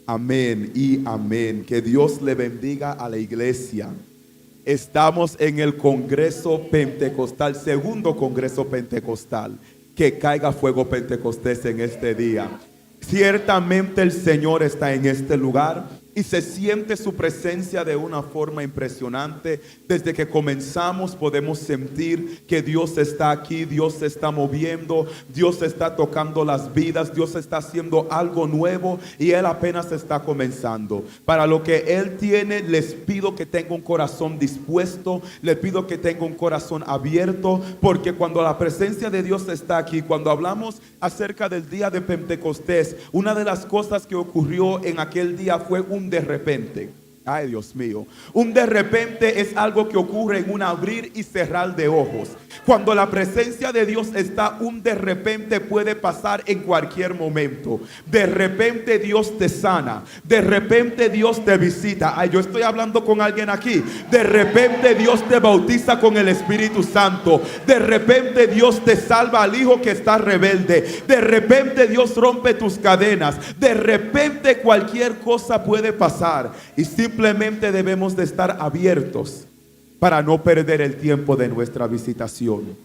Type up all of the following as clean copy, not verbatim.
Amén y amén. Que Dios le bendiga a la iglesia. Estamos en el Congreso Pentecostal, segundo Congreso Pentecostal. Que caiga fuego Pentecostés en este día. Ciertamente el Señor está en este lugar y se siente su presencia de una forma impresionante. Desde que comenzamos podemos sentir que Dios está aquí, Dios se está moviendo, Dios está tocando las vidas, Dios está haciendo algo nuevo y Él apenas está comenzando. Para lo que Él tiene, les pido que tenga un corazón dispuesto, les pido que tenga un corazón abierto, porque cuando la presencia de Dios está aquí, cuando hablamos acerca del día de Pentecostés, una de las cosas que ocurrió en aquel día fue un de repente. Ay, Dios mío. Un de repente es algo que ocurre en un abrir y cerrar de ojos. Cuando la presencia de Dios está, un de repente puede pasar en cualquier momento. De repente Dios te sana. De repente Dios te visita. Ay, yo estoy hablando con alguien aquí. De repente Dios te bautiza con el Espíritu Santo. De repente Dios te salva al hijo que está rebelde. De repente Dios rompe tus cadenas. De repente cualquier cosa puede pasar. Y simplemente debemos de estar abiertos para no perder el tiempo de nuestra visitación.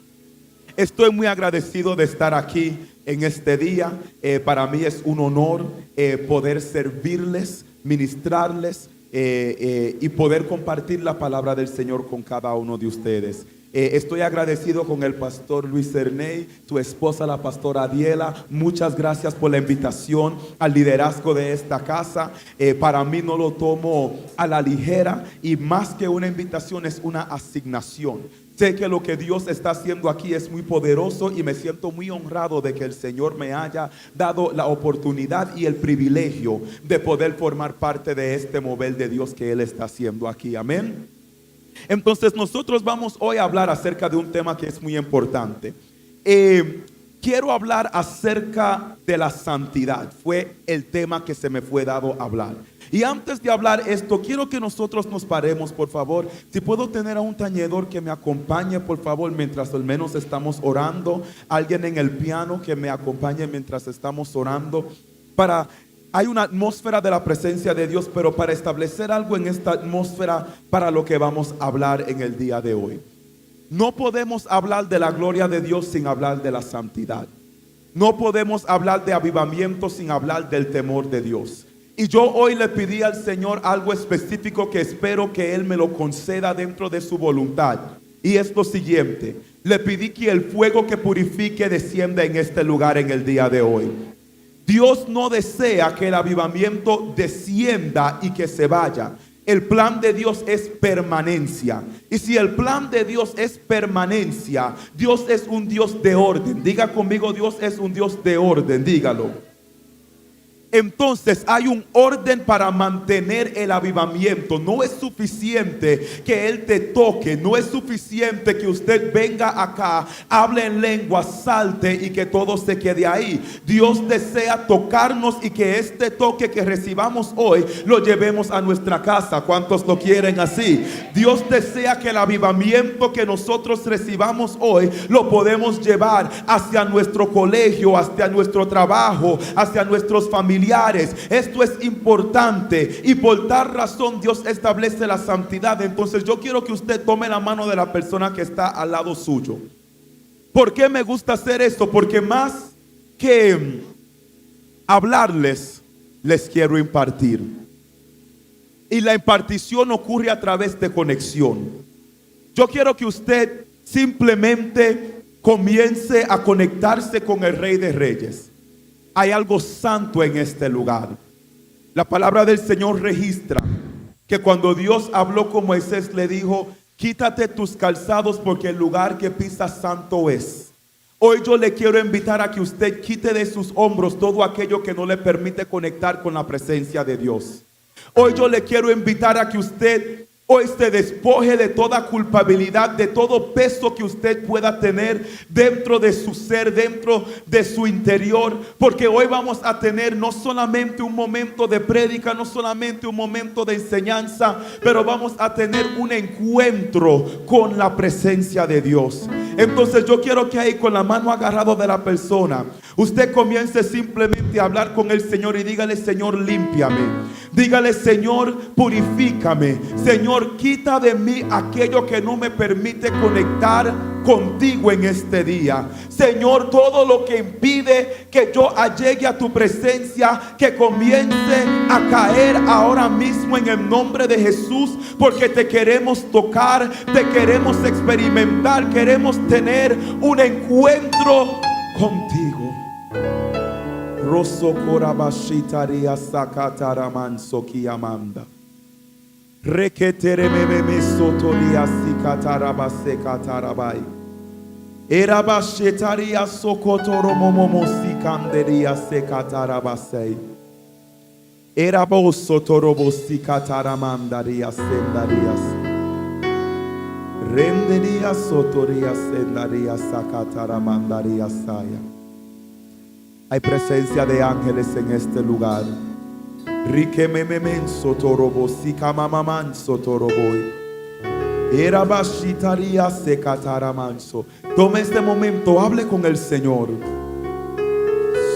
Estoy muy agradecido de estar aquí en este día. Para mí es un honor poder servirles, ministrarles y poder compartir la palabra del Señor con cada uno de ustedes. Estoy agradecido con el pastor Luis Cerney, su esposa la pastora Adiela. Muchas gracias por la invitación al liderazgo de esta casa. Para mí no lo tomo a la ligera y más que una invitación es una asignación. Sé que lo que Dios está haciendo aquí es muy poderoso y me siento muy honrado de que el Señor me haya dado la oportunidad y el privilegio de poder formar parte de este mover de Dios que Él está haciendo aquí. Amén. Entonces nosotros vamos hoy a hablar acerca de un tema que es muy importante. Quiero hablar acerca de la santidad. Fue el tema que se me fue dado hablar. Y antes de hablar esto, quiero que nosotros nos paremos, por favor. Si puedo tener a un tañedor que me acompañe, por favor, mientras al menos estamos orando. Alguien en el piano que me acompañe mientras estamos orando. Hay una atmósfera de la presencia de Dios, pero para establecer algo en esta atmósfera para lo que vamos a hablar en el día de hoy. No podemos hablar de la gloria de Dios sin hablar de la santidad. No podemos hablar de avivamiento sin hablar del temor de Dios. Y yo hoy le pedí al Señor algo específico que espero que Él me lo conceda dentro de su voluntad. Y es lo siguiente: le pedí que el fuego que purifique descienda en este lugar en el día de hoy. Dios no desea que el avivamiento descienda y que se vaya. El plan de Dios es permanencia. Y si el plan de Dios es permanencia, Dios es un Dios de orden. Diga conmigo, Dios es un Dios de orden, dígalo. Entonces hay un orden para mantener el avivamiento. No es suficiente que Él te toque. No es suficiente que usted venga acá, hable en lengua, salte y que todo se quede ahí. Dios desea tocarnos y que este toque que recibamos hoy lo llevemos a nuestra casa. ¿Cuántos lo quieren así? Dios desea que el avivamiento que nosotros recibamos hoy lo podemos llevar hacia nuestro colegio, hacia nuestro trabajo, hacia nuestros familiares. Esto es importante y por tal razón Dios establece la santidad. Entonces yo quiero que usted tome la mano de la persona que está al lado suyo. ¿Por qué me gusta hacer esto? Porque más que hablarles, les quiero impartir. Y la impartición ocurre a través de conexión. Yo quiero que usted simplemente comience a conectarse con el Rey de Reyes. Hay algo santo en este lugar. La palabra del Señor registra que cuando Dios habló con Moisés le dijo: quítate tus calzados porque el lugar que pisas santo es. Hoy yo le quiero invitar a que usted quite de sus hombros todo aquello que no le permite conectar con la presencia de Dios. Hoy yo le quiero invitar a que usted hoy se despoje de toda culpabilidad, de todo peso que usted pueda tener dentro de su ser, dentro de su interior. Porque hoy vamos a tener no solamente un momento de prédica, no solamente un momento de enseñanza, pero vamos a tener un encuentro con la presencia de Dios. Entonces yo quiero que ahí con la mano agarrado de la persona, usted comience simplemente a hablar con el Señor y dígale: Señor, límpiame. Dígale: Señor, purifícame. Señor, quita de mí aquello que no me permite conectar contigo en este día. Señor, todo lo que impide que yo llegue a tu presencia, que comience a caer ahora mismo en el nombre de Jesús, porque te queremos tocar, te queremos experimentar, queremos tener un encuentro contigo. Rosso corabashitaria sakataraman sokiamanda. Reketerememe sotoria sikatarabase katarabai. Erabashetaria sokotoromomo sikanderia sekatarabasei. Eraboso torobo sikataramandaria sendarias. Renderia sotoria sendaria sakataramandaria saya. Hay presencia de ángeles en este lugar. Rikemememen sotorobo sikamamaman sotoroboy. Erabashitaria sekataramanso. Tome este momento, hable con el Señor.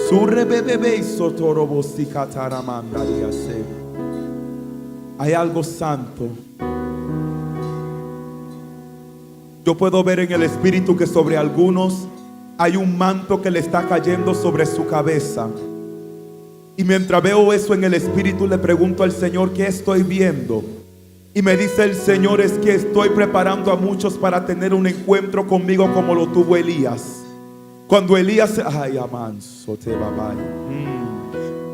Surrebebebe sotorobo sikataramandaria se. Hay algo santo. Yo puedo ver en el espíritu que sobre algunos hay un manto que le está cayendo sobre su cabeza. Y mientras veo eso en el espíritu, le pregunto al Señor: ¿qué estoy viendo? Y me dice el Señor: es que estoy preparando a muchos para tener un encuentro conmigo como lo tuvo Elías. Cuando Elías, ay, amanso te babay.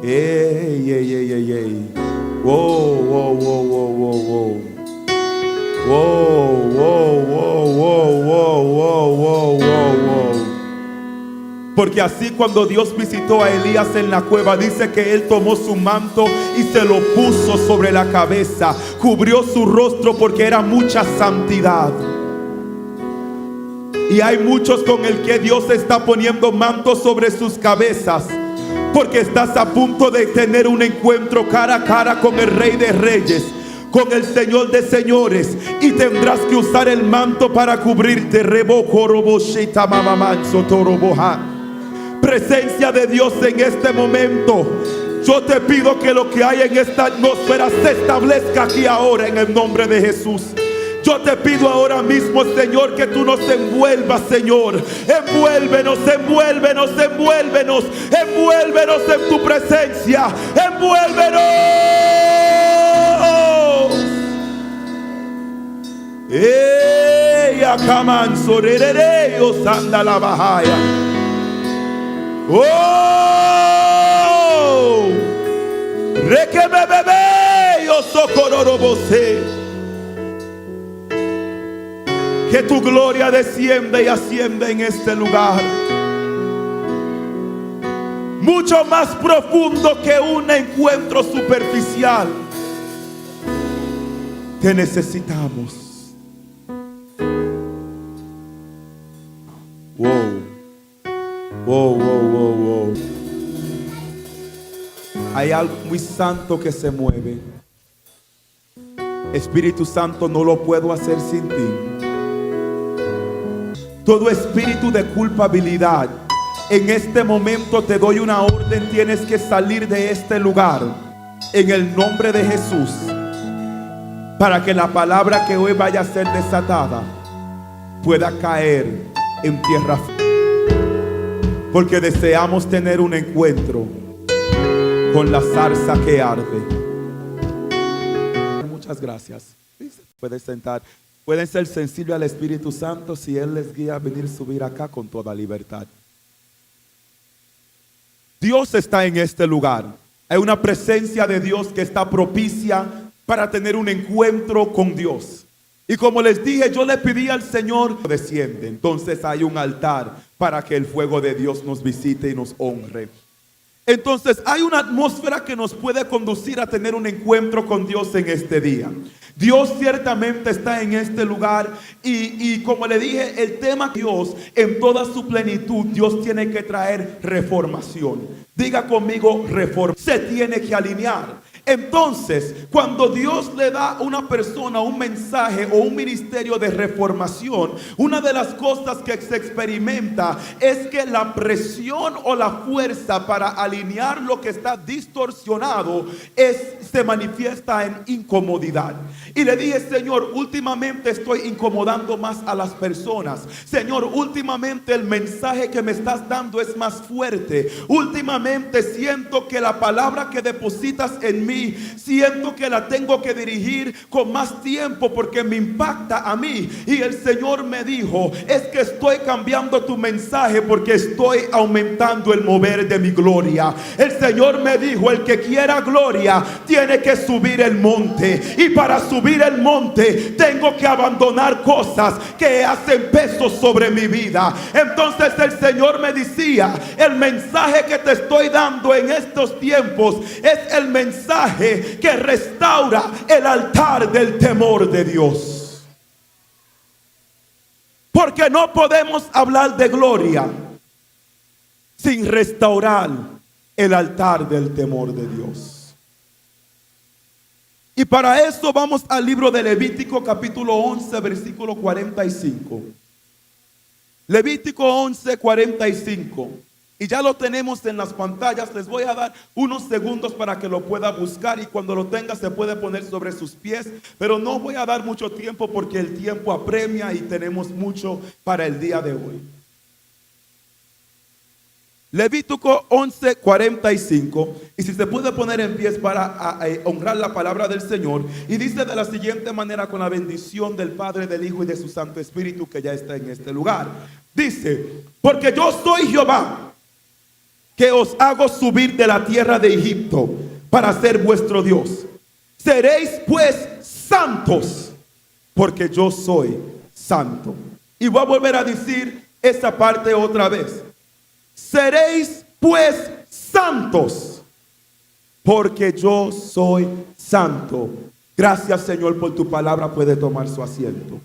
Ey, ey, ey, ey, ey. Wow, wow, wow, wow, wow, wow. Wow, wow, wow, wow, wow, wow, wow, wow, wow. Porque así cuando Dios visitó a Elías en la cueva, dice que él tomó su manto y se lo puso sobre la cabeza, cubrió su rostro porque era mucha santidad. Y hay muchos con el que Dios está poniendo mantos sobre sus cabezas, porque estás a punto de tener un encuentro cara a cara con el Rey de Reyes, con el Señor de Señores, y tendrás que usar el manto para cubrirte. Presencia de Dios en este momento. Yo te pido que lo que hay en esta atmósfera se establezca aquí ahora en el nombre de Jesús. Yo te pido ahora mismo, Señor, que tú nos envuelvas, Señor. Envuélvenos, envuélvenos, envuélvenos. Envuélvenos en tu presencia. Envuélvenos. Akaman sorerere osanda la bahaya. Oh, rekebebebe yo socororobose. Que tu gloria descienda y ascienda en este lugar, mucho más profundo que un encuentro superficial. Te necesitamos. Wow. Wow, wow, wow, wow. Hay algo muy santo que se mueve. Espíritu Santo, no lo puedo hacer sin ti. Todo espíritu de culpabilidad, en este momento te doy una orden: tienes que salir de este lugar en el nombre de Jesús, para que la palabra que hoy vaya a ser desatada pueda caer en tierra firme. Porque deseamos tener un encuentro con la zarza que arde. Muchas gracias. Pueden sentar. Pueden ser sensibles al Espíritu Santo si Él les guía a venir, subir acá con toda libertad. Dios está en este lugar. Hay una presencia de Dios que está propicia para tener un encuentro con Dios. Y como les dije, yo le pedí al Señor: desciende. Entonces hay un altar para que el fuego de Dios nos visite y nos honre. Entonces hay una atmósfera que nos puede conducir a tener un encuentro con Dios en este día. Dios ciertamente está en este lugar y como le dije, el tema Dios en toda su plenitud, Dios tiene que traer reformación. Diga conmigo: reforma. Se tiene que alinear. Entonces, cuando Dios le da a una persona un mensaje o un ministerio de reformación, una de las cosas que se experimenta es que la presión o la fuerza para alinear lo que está distorsionado se manifiesta en incomodidad. Y le dije: Señor, últimamente estoy incomodando más a las personas. Señor, últimamente el mensaje que me estás dando es más fuerte. Últimamente siento que la palabra que depositas en mí, siento que la tengo que dirigir con más tiempo porque me impacta a mí. Y el Señor me dijo: es que estoy cambiando tu mensaje porque estoy aumentando el mover de mi gloria. El Señor me dijo: el que quiera gloria tiene que subir el monte, y para subir el monte tengo que abandonar cosas que hacen peso sobre mi vida. Entonces el Señor me decía: el mensaje que te estoy dando en estos tiempos es el mensaje que restaura el altar del temor de Dios. Porque no podemos hablar de gloria sin restaurar el altar del temor de Dios. Y para eso vamos al libro de Levítico capítulo 11 versículo 45. Levítico 11, 45. Y ya lo tenemos en las pantallas. Les voy a dar unos segundos para que lo pueda buscar, y cuando lo tenga se puede poner sobre sus pies. Pero no voy a dar mucho tiempo porque el tiempo apremia y tenemos mucho para el día de hoy. Levítico 11, 45. Y si se puede poner en pies para honrar la palabra del Señor. Y dice de la siguiente manera, con la bendición del Padre, del Hijo y de su Santo Espíritu, que ya está en este lugar. Dice: porque yo soy Jehová, que os hago subir de la tierra de Egipto para ser vuestro Dios. Seréis pues santos, porque yo soy santo. Y voy a volver a decir esa parte otra vez. Seréis pues santos, porque yo soy santo. Gracias, Señor, por tu palabra. Puede tomar su asiento.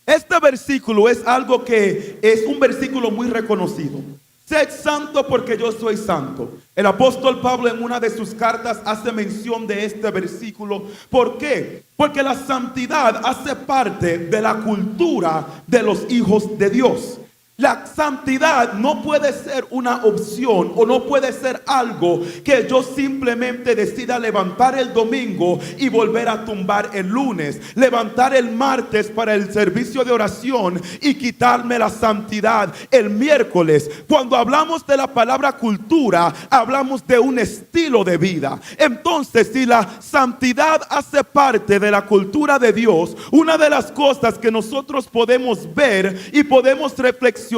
Este versículo es algo que es un versículo muy reconocido. Sed santo porque yo soy santo. El apóstol Pablo en una de sus cartas hace mención de este versículo. ¿Por qué? Porque la santidad hace parte de la cultura de los hijos de Dios. La santidad no puede ser una opción, o no puede ser algo que yo simplemente decida levantar el domingo y volver a tumbar el lunes, levantar el martes para el servicio de oración y quitarme la santidad el miércoles. Cuando hablamos de la palabra cultura, hablamos de un estilo de vida. Entonces, si la santidad hace parte de la cultura de Dios, una de las cosas que nosotros podemos ver y podemos reflexionar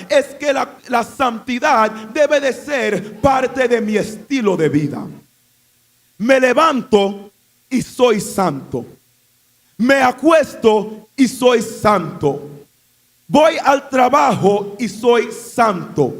es que la santidad debe de ser parte de mi estilo de vida. Me levanto y soy santo. Me acuesto y soy santo. Voy al trabajo y soy santo.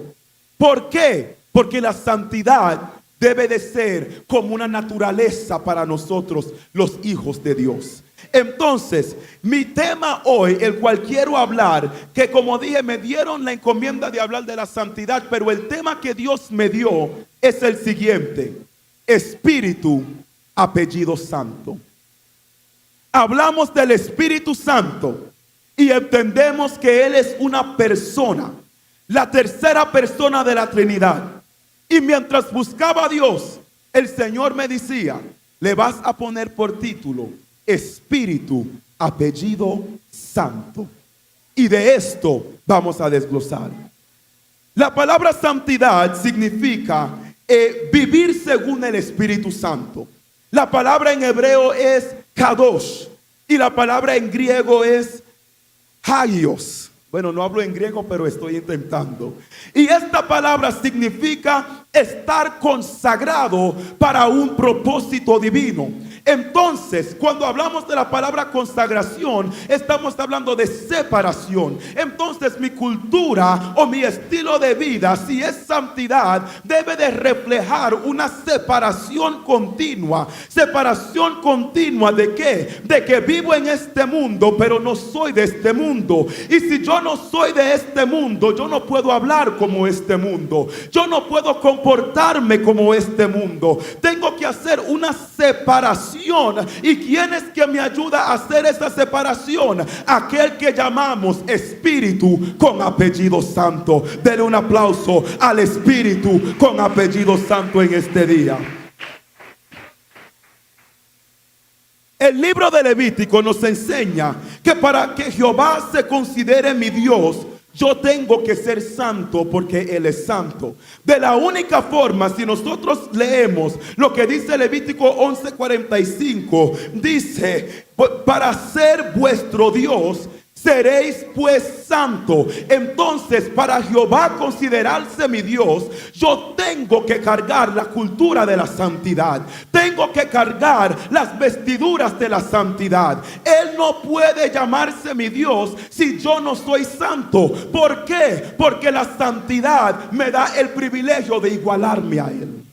¿Por qué? Porque la santidad debe de ser como una naturaleza para nosotros, los hijos de Dios. Entonces, mi tema hoy, el cual quiero hablar, que como dije, me dieron la encomienda de hablar de la santidad, pero el tema que Dios me dio es el siguiente: Espíritu, apellido Santo. Hablamos del Espíritu Santo y entendemos que Él es una persona, la tercera persona de la Trinidad. Y mientras buscaba a Dios, el Señor me decía: le vas a poner por título Espíritu, apellido Santo. Y de esto vamos a desglosar. La palabra santidad significa vivir según el Espíritu Santo. La palabra en hebreo es kadosh y la palabra en griego es hagios. Bueno, no hablo en griego, pero estoy intentando. Y esta palabra significa estar consagrado para un propósito divino. Entonces, cuando hablamos de la palabra consagración, estamos hablando de separación. Entonces, mi cultura o mi estilo de vida, si es santidad, debe de reflejar una separación continua. ¿Separación continua de qué? De que vivo en este mundo, pero no soy de este mundo. Y si yo no soy de este mundo, yo no puedo hablar como este mundo. Yo no puedo comportarme como este mundo. Tengo que hacer una separación. ¿Y quién es que me ayuda a hacer esa separación? Aquel que llamamos Espíritu con apellido santo. Denle un aplauso al Espíritu con apellido santo en este día. El libro de Levítico nos enseña que para que Jehová se considere mi Dios, yo tengo que ser santo porque Él es santo. De la única forma, si nosotros leemos lo que dice Levítico 11:45, dice, para ser vuestro Dios, seréis pues santo. Entonces, para Jehová considerarse mi Dios, yo tengo que cargar la cultura de la santidad. Tengo que cargar las vestiduras de la santidad. Él no puede llamarse mi Dios si yo no soy santo. ¿Por qué? Porque la santidad me da el privilegio de igualarme a Él.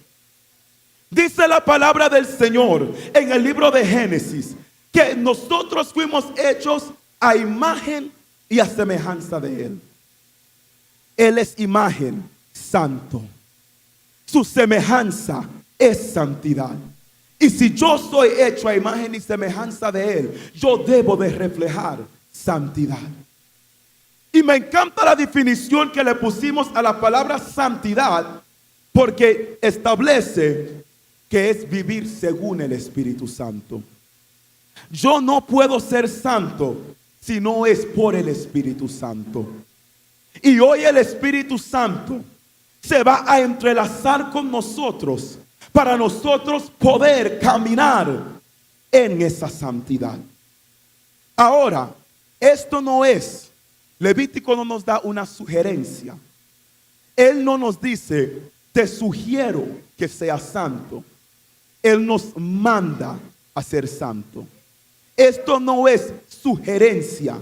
Dice la palabra del Señor en el libro de Génesis que nosotros fuimos hechos a imagen y a semejanza de Él. Él es imagen, santo. Su semejanza es santidad. Y si yo soy hecho a imagen y semejanza de Él, yo debo de reflejar santidad. Y me encanta la definición que le pusimos a la palabra santidad, porque establece que es vivir según el Espíritu Santo. Yo no puedo ser santo si no es por el Espíritu Santo. Y hoy el Espíritu Santo se va a entrelazar con nosotros para nosotros poder caminar en esa santidad. Ahora, esto no es, Levítico no nos da una sugerencia. Él no nos dice, te sugiero que seas santo. Él nos manda a ser santo. Esto no es sugerencia.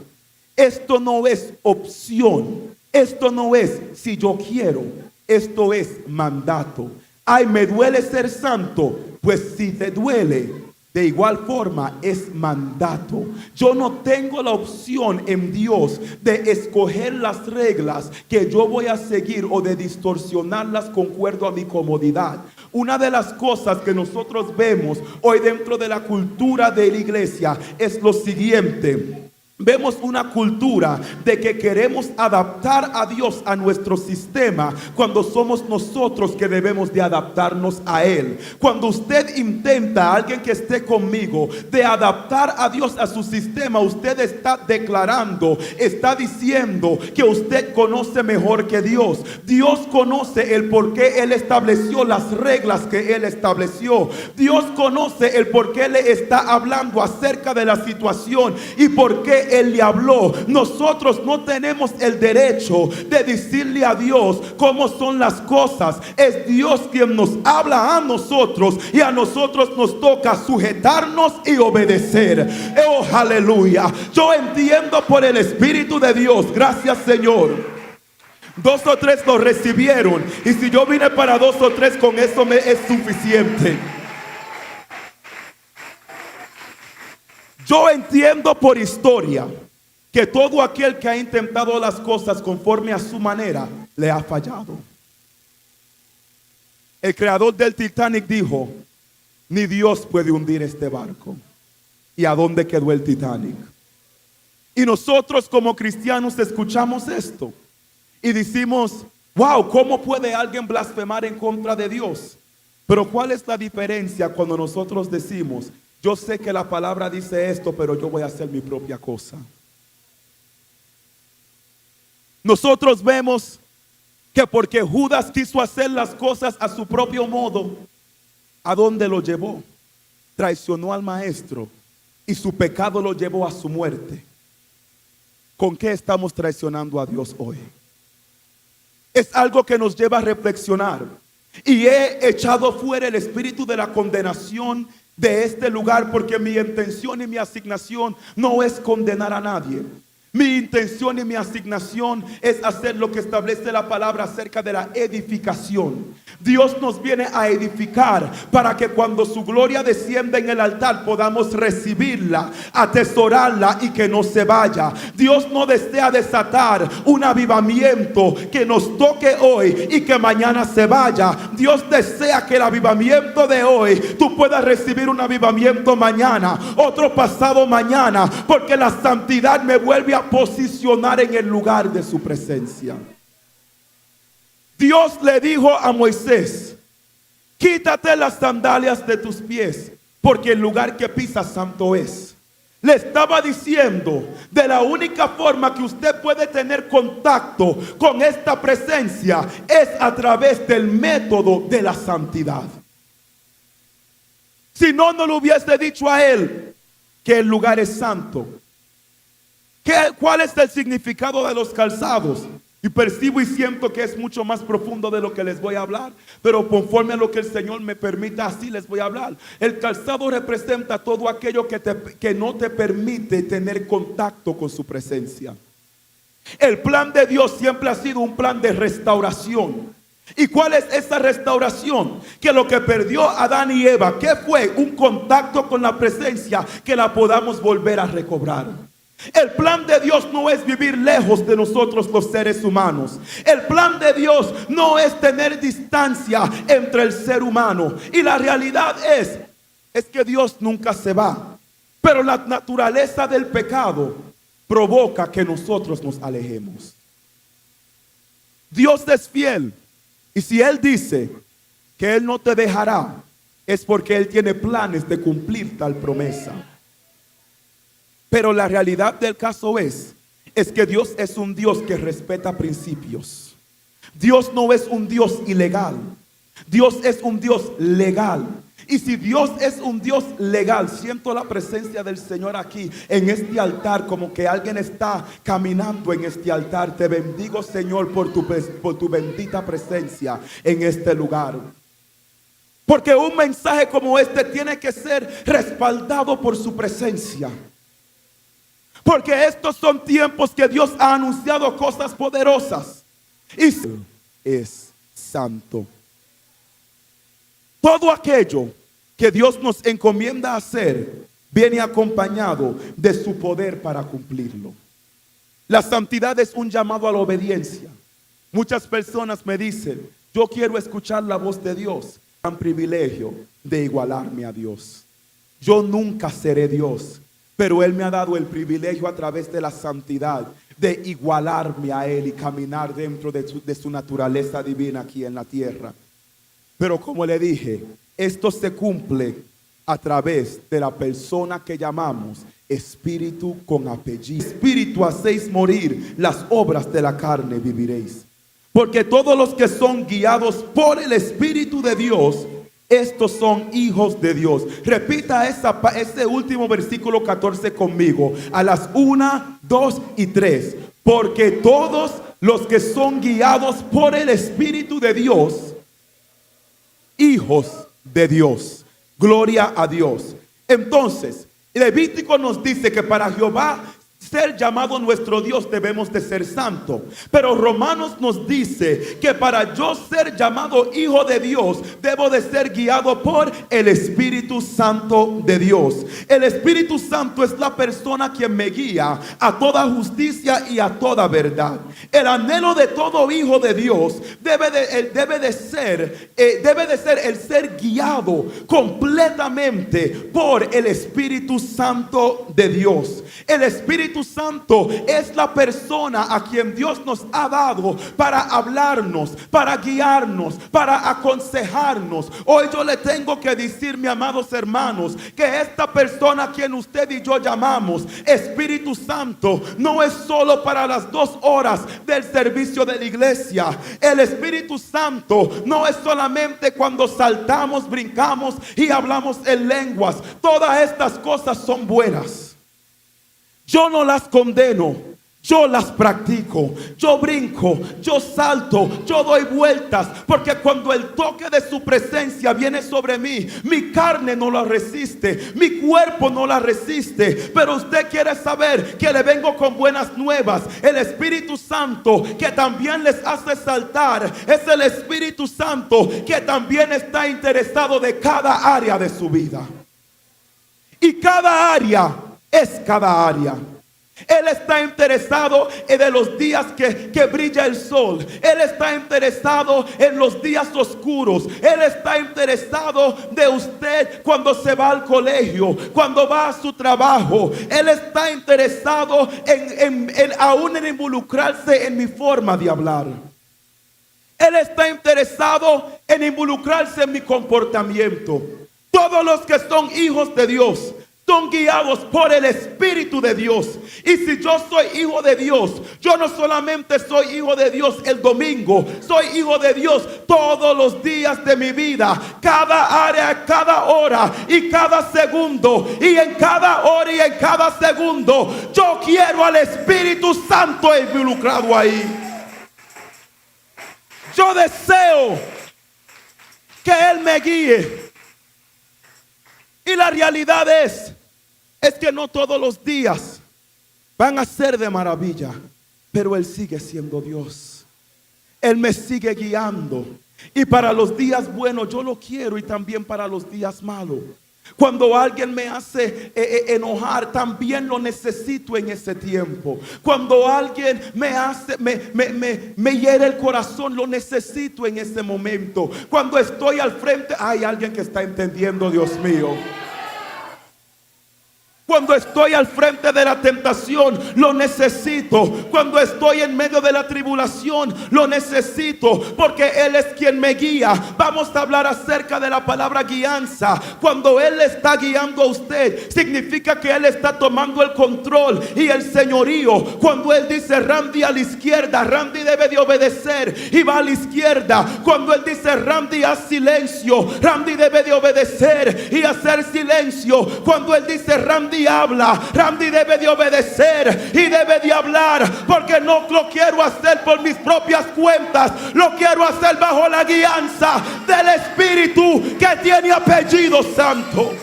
Esto no es opción. Esto no es si yo quiero. Esto es mandato. Ay, me duele ser santo. Pues si te duele, de igual forma es mandato. Yo no tengo la opción en Dios de escoger las reglas que yo voy a seguir o de distorsionarlas concuerdo a mi comodidad. Una de las cosas que nosotros vemos hoy dentro de la cultura de la iglesia es lo siguiente. Vemos una cultura de que queremos adaptar a Dios a nuestro sistema cuando somos nosotros que debemos de adaptarnos a Él. Cuando usted intenta, alguien que esté conmigo, de adaptar a Dios a su sistema, usted está declarando, está diciendo que usted conoce mejor que Dios. Dios conoce el por qué Él estableció las reglas que Él estableció. Dios conoce el por qué le está hablando acerca de la situación y por qué Él le habló. Nosotros no tenemos el derecho de decirle a Dios cómo son las cosas. Es Dios quien nos habla a nosotros y a nosotros nos toca sujetarnos y obedecer. Oh, aleluya. Yo entiendo por el Espíritu de Dios. Gracias, Señor. 2 o 3 lo recibieron. Y si yo vine para 2 o 3, con eso me es suficiente. Yo entiendo por historia que todo aquel que ha intentado las cosas conforme a su manera le ha fallado. El creador del Titanic dijo, ni Dios puede hundir este barco. ¿Y a dónde quedó el Titanic? Y nosotros como cristianos escuchamos esto y decimos, wow, ¿cómo puede alguien blasfemar en contra de Dios? Pero ¿cuál es la diferencia cuando nosotros decimos, yo sé que la palabra dice esto, pero yo voy a hacer mi propia cosa? Nosotros vemos que porque Judas quiso hacer las cosas a su propio modo, ¿a dónde lo llevó? Traicionó al maestro y su pecado lo llevó a su muerte. ¿Con qué estamos traicionando a Dios hoy? Es algo que nos lleva a reflexionar. Y he echado fuera el espíritu de la condenación de este lugar, porque mi intención y mi asignación no es condenar a nadie. Mi intención y mi asignación es hacer lo que establece la palabra acerca de la edificación. Dios nos viene a edificar para que cuando su gloria descienda en el altar podamos recibirla, atesorarla y que no se vaya. Dios no desea desatar un avivamiento que nos toque hoy y que mañana se vaya. Dios desea que el avivamiento de hoy tú puedas recibir un avivamiento mañana, otro pasado mañana, porque la santidad me vuelve a posicionar en el lugar de su presencia. Dios le dijo a Moisés: quítate las sandalias de tus pies, porque el lugar que pisas santo es. Le estaba diciendo, de la única forma que usted puede tener contacto con esta presencia es a través del método de la santidad. Si no, no le hubiese dicho a él que el lugar es santo. ¿Cuál es el significado de los calzados? Y percibo y siento que es mucho más profundo de lo que les voy a hablar, pero conforme a lo que el Señor me permita, así les voy a hablar. El calzado representa todo aquello que no te permite tener contacto con su presencia. El plan de Dios siempre ha sido un plan de restauración. ¿Y cuál es esa restauración? Que lo que perdió Adán y Eva, ¿qué fue? Un contacto con la presencia, que la podamos volver a recobrar. El plan de Dios no es vivir lejos de nosotros los seres humanos. El plan de Dios no es tener distancia entre el ser humano. Y la realidad es que Dios nunca se va. Pero la naturaleza del pecado provoca que nosotros nos alejemos. Dios es fiel. Y si Él dice que Él no te dejará, es porque Él tiene planes de cumplir tal promesa. Pero la realidad del caso es que Dios es un Dios que respeta principios. Dios no es un Dios ilegal. Dios es un Dios legal. Y si Dios es un Dios legal, siento la presencia del Señor aquí en este altar, como que alguien está caminando en este altar. Te bendigo, Señor, por tu bendita presencia en este lugar. Porque un mensaje como este tiene que ser respaldado por su presencia. Porque estos son tiempos que Dios ha anunciado cosas poderosas. Y es santo. Todo aquello que Dios nos encomienda hacer viene acompañado de su poder para cumplirlo. La santidad es un llamado a la obediencia. Muchas personas me dicen: yo quiero escuchar la voz de Dios. Gran privilegio de igualarme a Dios. Yo nunca seré Dios, pero Él me ha dado el privilegio a través de la santidad de igualarme a Él y caminar dentro de su naturaleza divina aquí en la tierra. Pero como le dije, esto se cumple a través de la persona que llamamos Espíritu con apellido. Espíritu hacéis morir, las obras de la carne viviréis. Porque todos los que son guiados por el Espíritu de Dios, estos son hijos de Dios. Repita ese último versículo 14 conmigo. A las 1, 2 y 3. Porque todos los que son guiados por el Espíritu de Dios, hijos de Dios. Gloria a Dios. Entonces, Levítico nos dice que para Jehová ser llamado nuestro Dios debemos de ser santo. Pero Romanos nos dice que para yo ser llamado hijo de Dios debo de ser guiado por el Espíritu Santo de Dios. El Espíritu Santo es la persona quien me guía a toda justicia y a toda verdad. El anhelo de todo hijo de Dios debe de ser el ser guiado completamente por el Espíritu Santo de Dios. El Espíritu Santo es la persona a quien Dios nos ha dado para hablarnos, para guiarnos, para aconsejarnos. Hoy yo le tengo que decir, mis amados hermanos, que esta persona a quien usted y yo llamamos Espíritu Santo no es solo para las 2 horas del servicio de la iglesia. El Espíritu Santo no es solamente cuando saltamos, brincamos y hablamos en lenguas. Todas estas cosas son buenas. Yo no las condeno, Yo las practico, yo brinco, yo salto, yo doy vueltas, porque cuando el toque de su presencia viene sobre mí, mi carne no la resiste, mi cuerpo no la resiste. Pero usted quiere saber que le vengo con buenas nuevas. El Espíritu Santo que también les hace saltar es el Espíritu Santo que también está interesado de cada área de su vida. Y cada área es cada área. Él está interesado en de los días que brilla el sol. Él está interesado en los días oscuros. Él está interesado de usted cuando se va al colegio, cuando va a su trabajo. Él está interesado aún en involucrarse en mi forma de hablar. Él está interesado en involucrarse en mi comportamiento. Todos los que son hijos de Dios son guiados por el Espíritu de Dios. Y si yo soy hijo de Dios, yo no solamente soy hijo de Dios el domingo, soy hijo de Dios todos los días de mi vida, cada área, cada hora y cada segundo. Y en cada hora y en cada segundo yo quiero al Espíritu Santo involucrado ahí. Yo deseo que Él me guíe. Y la realidad es que no todos los días van a ser de maravilla, pero Él sigue siendo Dios. Él me sigue guiando. Y para los días buenos yo lo quiero, y también para los días malos. Cuando alguien me hace enojar, también lo necesito en ese tiempo. Cuando alguien me hiere el corazón, lo necesito en ese momento. Cuando estoy al frente, hay alguien que está entendiendo, Dios mío. Cuando estoy al frente de la tentación, lo necesito. Cuando estoy en medio de la tribulación, lo necesito, porque Él es quien me guía. Vamos a hablar acerca de la palabra guianza. Cuando Él está guiando a usted, significa que Él está tomando el control y el señorío. Cuando Él dice Randy a la izquierda, Randy debe de obedecer y va a la izquierda. Cuando Él dice Randy haz silencio, Randy debe de obedecer y hacer silencio. Cuando Él dice Randy habla, Randy debe de obedecer y debe de hablar, porque no lo quiero hacer por mis propias cuentas, lo quiero hacer bajo la guianza del Espíritu que tiene apellido santo.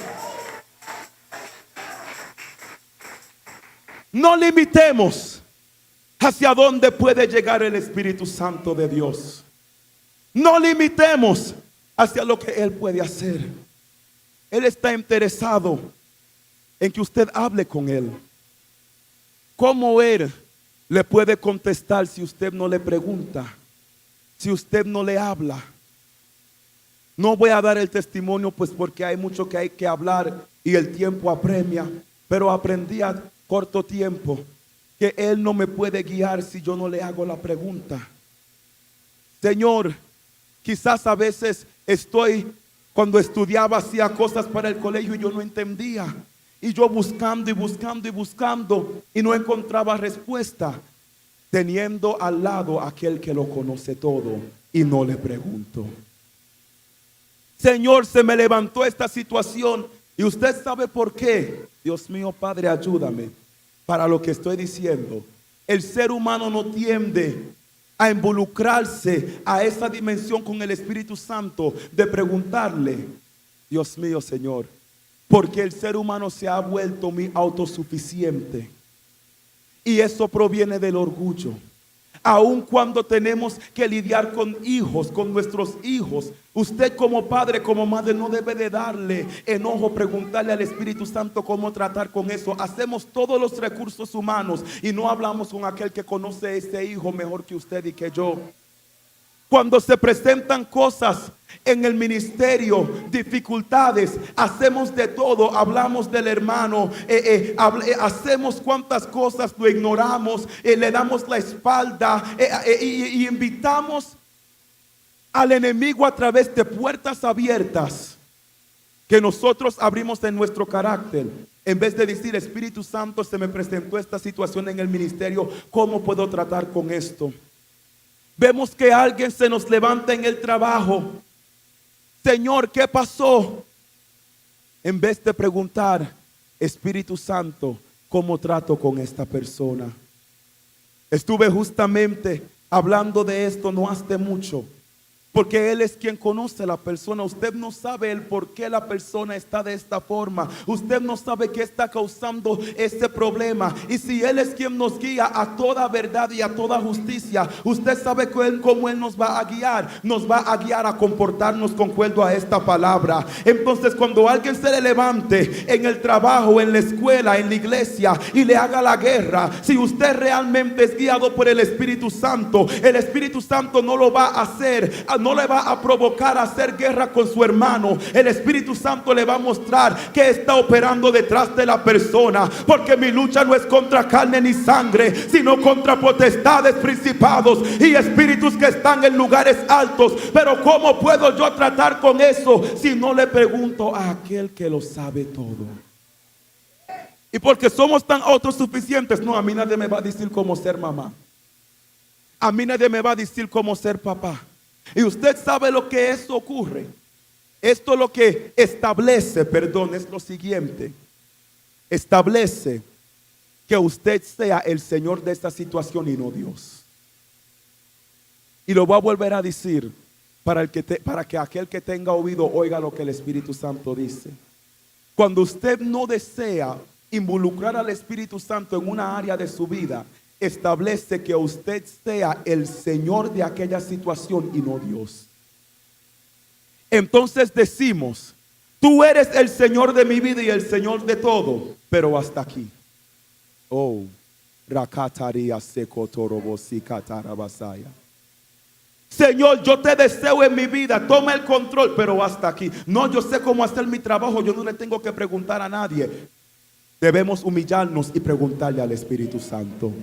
No limitemos hacia dónde puede llegar el Espíritu Santo de Dios. No limitemos hacia lo que Él puede hacer. Él está interesado en que usted hable con Él. ¿Cómo Él le puede contestar si usted no le pregunta? Si usted no le habla. No voy a dar el testimonio, pues porque hay mucho que hay que hablar y el tiempo apremia. Pero aprendí a corto tiempo que Él no me puede guiar si yo no le hago la pregunta. Señor, quizás a veces cuando estudiaba, hacía cosas para el colegio y yo no entendía. Y yo buscando y buscando y buscando y no encontraba respuesta, teniendo al lado aquel que lo conoce todo, y no le pregunto. Señor, se me levantó esta situación y usted sabe por qué. Dios mío, Padre, ayúdame para lo que estoy diciendo. El ser humano no tiende a involucrarse a esa dimensión con el Espíritu Santo de preguntarle. Dios mío, Señor, porque el ser humano se ha vuelto muy autosuficiente. Y eso proviene del orgullo. Aun cuando tenemos que lidiar con hijos, con nuestros hijos, usted como padre, como madre, no debe de darle enojo, preguntarle al Espíritu Santo cómo tratar con eso. Hacemos todos los recursos humanos y no hablamos con aquel que conoce a ese hijo mejor que usted y que yo. Cuando se presentan cosas en el ministerio, dificultades, hacemos de todo, hablamos del hermano, hacemos cuantas cosas, lo ignoramos, le damos la espalda y invitamos al enemigo a través de puertas abiertas que nosotros abrimos en nuestro carácter. En vez de decir, Espíritu Santo, se me presentó esta situación en el ministerio, ¿cómo puedo tratar con esto? Vemos que alguien se nos levanta en el trabajo. Señor, ¿qué pasó? En vez de preguntar, Espíritu Santo, ¿cómo trato con esta persona? Estuve justamente hablando de esto no hace mucho. Porque Él es quien conoce a la persona. Usted no sabe el por qué la persona está de esta forma. Usted no sabe qué está causando este problema. Y si Él es quien nos guía a toda verdad y a toda justicia, usted sabe cómo Él nos va a guiar. Nos va a guiar a comportarnos concuerdo a esta palabra. Entonces, cuando alguien se le levante en el trabajo, en la escuela, en la iglesia y le haga la guerra, si usted realmente es guiado por el Espíritu Santo, el Espíritu Santo no lo va a hacer, no le va a provocar a hacer guerra con su hermano. El Espíritu Santo le va a mostrar que está operando detrás de la persona. Porque mi lucha no es contra carne ni sangre, sino contra potestades, principados y espíritus que están en lugares altos. Pero ¿cómo puedo yo tratar con eso si no le pregunto a aquel que lo sabe todo? Y porque somos tan autosuficientes, no, a mí nadie me va a decir cómo ser mamá. A mí nadie me va a decir cómo ser papá. Y usted sabe lo que eso ocurre. Esto lo que establece, perdón, es lo siguiente. Establece que usted sea el Señor de esta situación y no Dios. Y lo voy a volver a decir para que aquel que tenga oído oiga lo que el Espíritu Santo dice. Cuando usted no desea involucrar al Espíritu Santo en una área de su vida, establece que usted sea el Señor de aquella situación y no Dios. Entonces decimos: tú eres el Señor de mi vida y el Señor de todo, pero hasta aquí. Oh, Rakataria Sekotorobosi Katarabasaya. Señor, yo te deseo en mi vida, toma el control, pero hasta aquí. No, yo sé cómo hacer mi trabajo, yo no le tengo que preguntar a nadie. Debemos humillarnos y preguntarle al Espíritu Santo.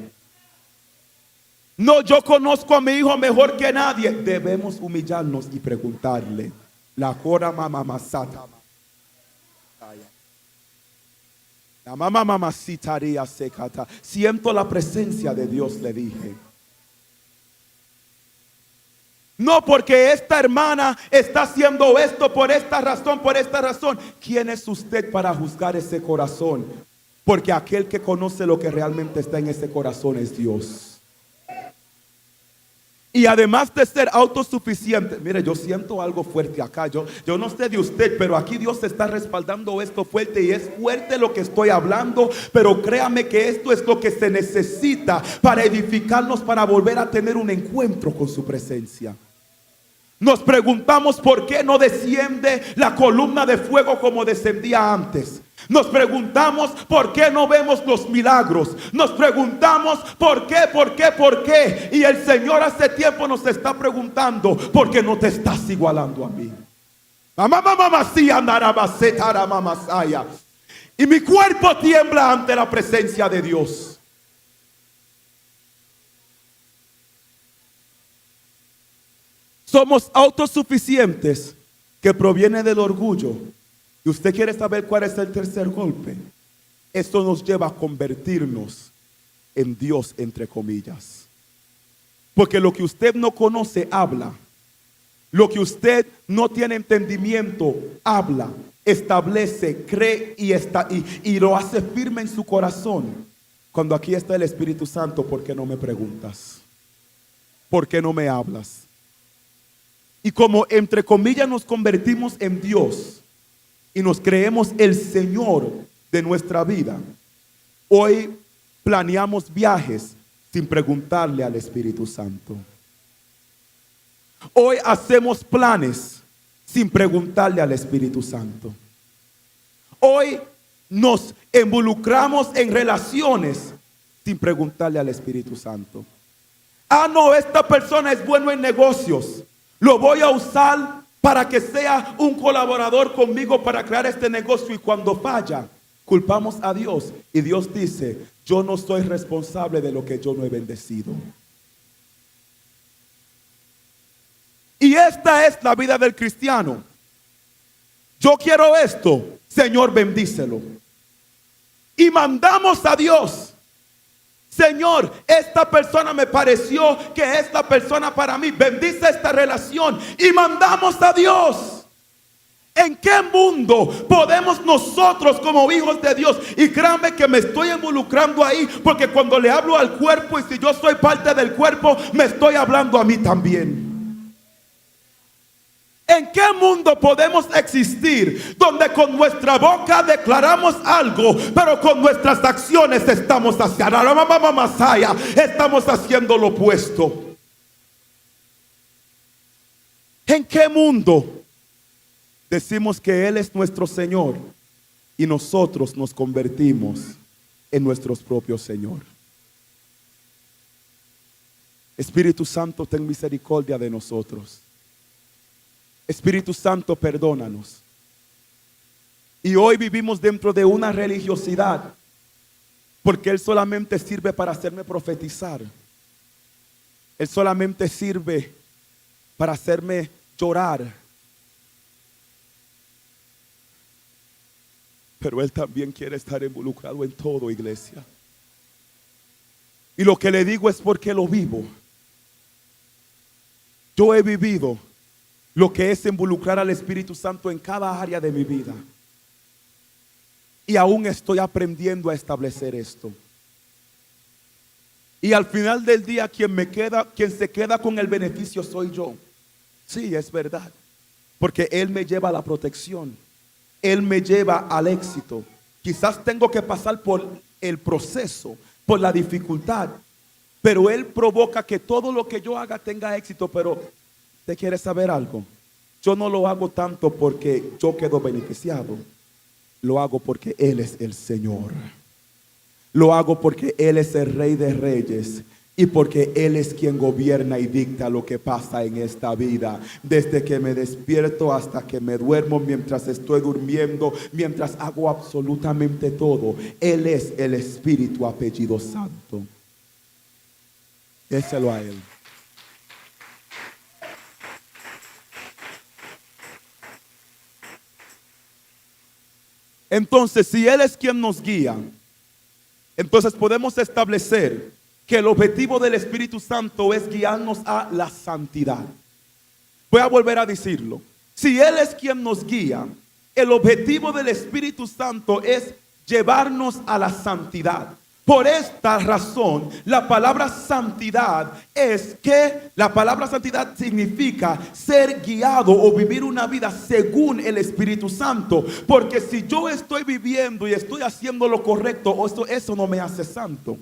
No, yo conozco a mi hijo mejor que nadie. Debemos humillarnos y preguntarle. La cora mamá masata. La mamá mamacitaría secata. Siento la presencia de Dios, le dije. No, porque esta hermana está haciendo esto por esta razón, por esta razón. ¿Quién es usted para juzgar ese corazón? Porque aquel que conoce lo que realmente está en ese corazón es Dios. Y además de ser autosuficiente, mire, yo siento algo fuerte acá. Yo no sé de usted, pero aquí Dios está respaldando esto fuerte. Y es fuerte lo que estoy hablando, pero créame que esto es lo que se necesita para edificarnos, para volver a tener un encuentro con su presencia. Nos preguntamos por qué no desciende la columna de fuego como descendía antes. Nos preguntamos por qué no vemos los milagros. Nos preguntamos por qué. Y el Señor hace tiempo nos está preguntando: ¿por qué no te estás igualando a mí? Y mi cuerpo tiembla ante la presencia de Dios. Somos autosuficientes, que proviene del orgullo. Y usted quiere saber cuál es el tercer golpe. Esto nos lleva a convertirnos en Dios, entre comillas. Porque lo que usted no conoce, habla. Lo que usted no tiene entendimiento, habla, establece, cree y lo hace firme en su corazón. Cuando aquí está el Espíritu Santo, ¿por qué no me preguntas? ¿Por qué no me hablas? Y como entre comillas nos convertimos en Dios y nos creemos el Señor de nuestra vida, hoy planeamos viajes sin preguntarle al Espíritu Santo. Hoy hacemos planes sin preguntarle al Espíritu Santo. Hoy nos involucramos en relaciones sin preguntarle al Espíritu Santo. Ah, no, esta persona es bueno en negocios. Lo voy a usar para que sea un colaborador conmigo para crear este negocio. Y cuando falla, culpamos a Dios. Y Dios dice: yo no soy responsable de lo que yo no he bendecido. Y esta es la vida del cristiano. Yo quiero esto, Señor, bendícelo. Y mandamos a Dios: Señor, esta persona me pareció que es la persona para mí. Bendice esta relación. Y mandamos a Dios. ¿En qué mundo podemos nosotros como hijos de Dios? Y créanme que me estoy involucrando ahí, porque cuando le hablo al cuerpo, y si yo soy parte del cuerpo, me estoy hablando a mí también. ¿En qué mundo podemos existir donde con nuestra boca declaramos algo, pero con nuestras acciones estamos haciendo lo opuesto? ¿En qué mundo decimos que Él es nuestro Señor y nosotros nos convertimos en nuestros propios Señor? Espíritu Santo, ten misericordia de nosotros. Espíritu Santo, perdónanos. Y hoy vivimos dentro de una religiosidad, porque Él solamente sirve para hacerme profetizar. Él solamente sirve para hacerme llorar. Pero Él también quiere estar involucrado en todo, iglesia. Y lo que le digo es porque lo vivo. Yo he vivido lo que es involucrar al Espíritu Santo en cada área de mi vida. Y aún estoy aprendiendo a establecer esto. Y al final del día quien se queda con el beneficio soy yo. Sí, es verdad. Porque Él me lleva a la protección. Él me lleva al éxito. Quizás tengo que pasar por el proceso, por la dificultad, pero Él provoca que todo lo que yo haga tenga éxito. Pero ¿usted quiere saber algo? Yo no lo hago tanto porque yo quedo beneficiado. Lo hago porque Él es el Señor. Lo hago porque Él es el Rey de Reyes. Y porque Él es quien gobierna y dicta lo que pasa en esta vida. Desde que me despierto hasta que me duermo, mientras estoy durmiendo, mientras hago absolutamente todo. Él es el Espíritu apellido Santo. Déselo a Él. Entonces, si Él es quien nos guía, entonces podemos establecer que el objetivo del Espíritu Santo es guiarnos a la santidad. Voy a volver a decirlo. Si Él es quien nos guía, el objetivo del Espíritu Santo es llevarnos a la santidad. Por esta razón, la palabra santidad significa ser guiado o vivir una vida según el Espíritu Santo. Porque si yo estoy viviendo y estoy haciendo lo correcto, eso no me hace santo.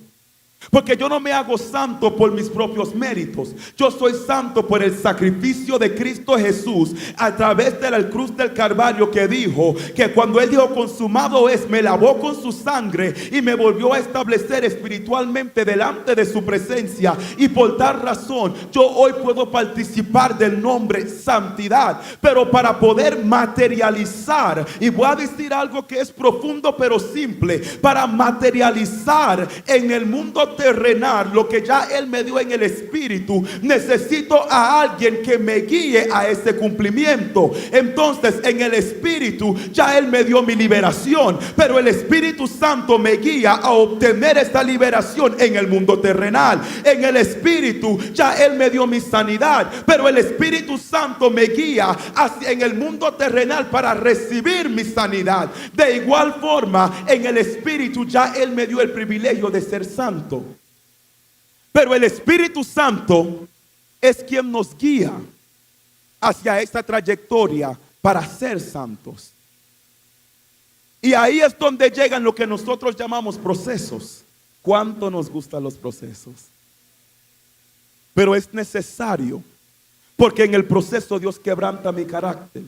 Porque yo no me hago santo por mis propios méritos. Yo soy santo por el sacrificio de Cristo Jesús a través de la cruz del Calvario, que dijo que cuando Él dijo consumado es, me lavó con su sangre y me volvió a establecer espiritualmente delante de su presencia. Y por tal razón yo hoy puedo participar del nombre santidad. Pero para poder materializar, y voy a decir algo que es profundo pero simple, para materializar en el mundo terrenal lo que ya Él me dio en el Espíritu, necesito a alguien que me guíe a ese cumplimiento. Entonces en el Espíritu ya Él me dio mi liberación, pero el Espíritu Santo me guía a obtener esta liberación en el mundo terrenal. En el Espíritu ya Él me dio mi sanidad, pero el Espíritu Santo me guía hacia en el mundo terrenal para recibir mi sanidad. De igual forma, en el Espíritu ya Él me dio el privilegio de ser santo. Pero el Espíritu Santo es quien nos guía hacia esta trayectoria para ser santos. Y ahí es donde llegan lo que nosotros llamamos procesos. ¿Cuánto nos gustan los procesos? Pero es necesario, porque en el proceso Dios quebranta mi carácter.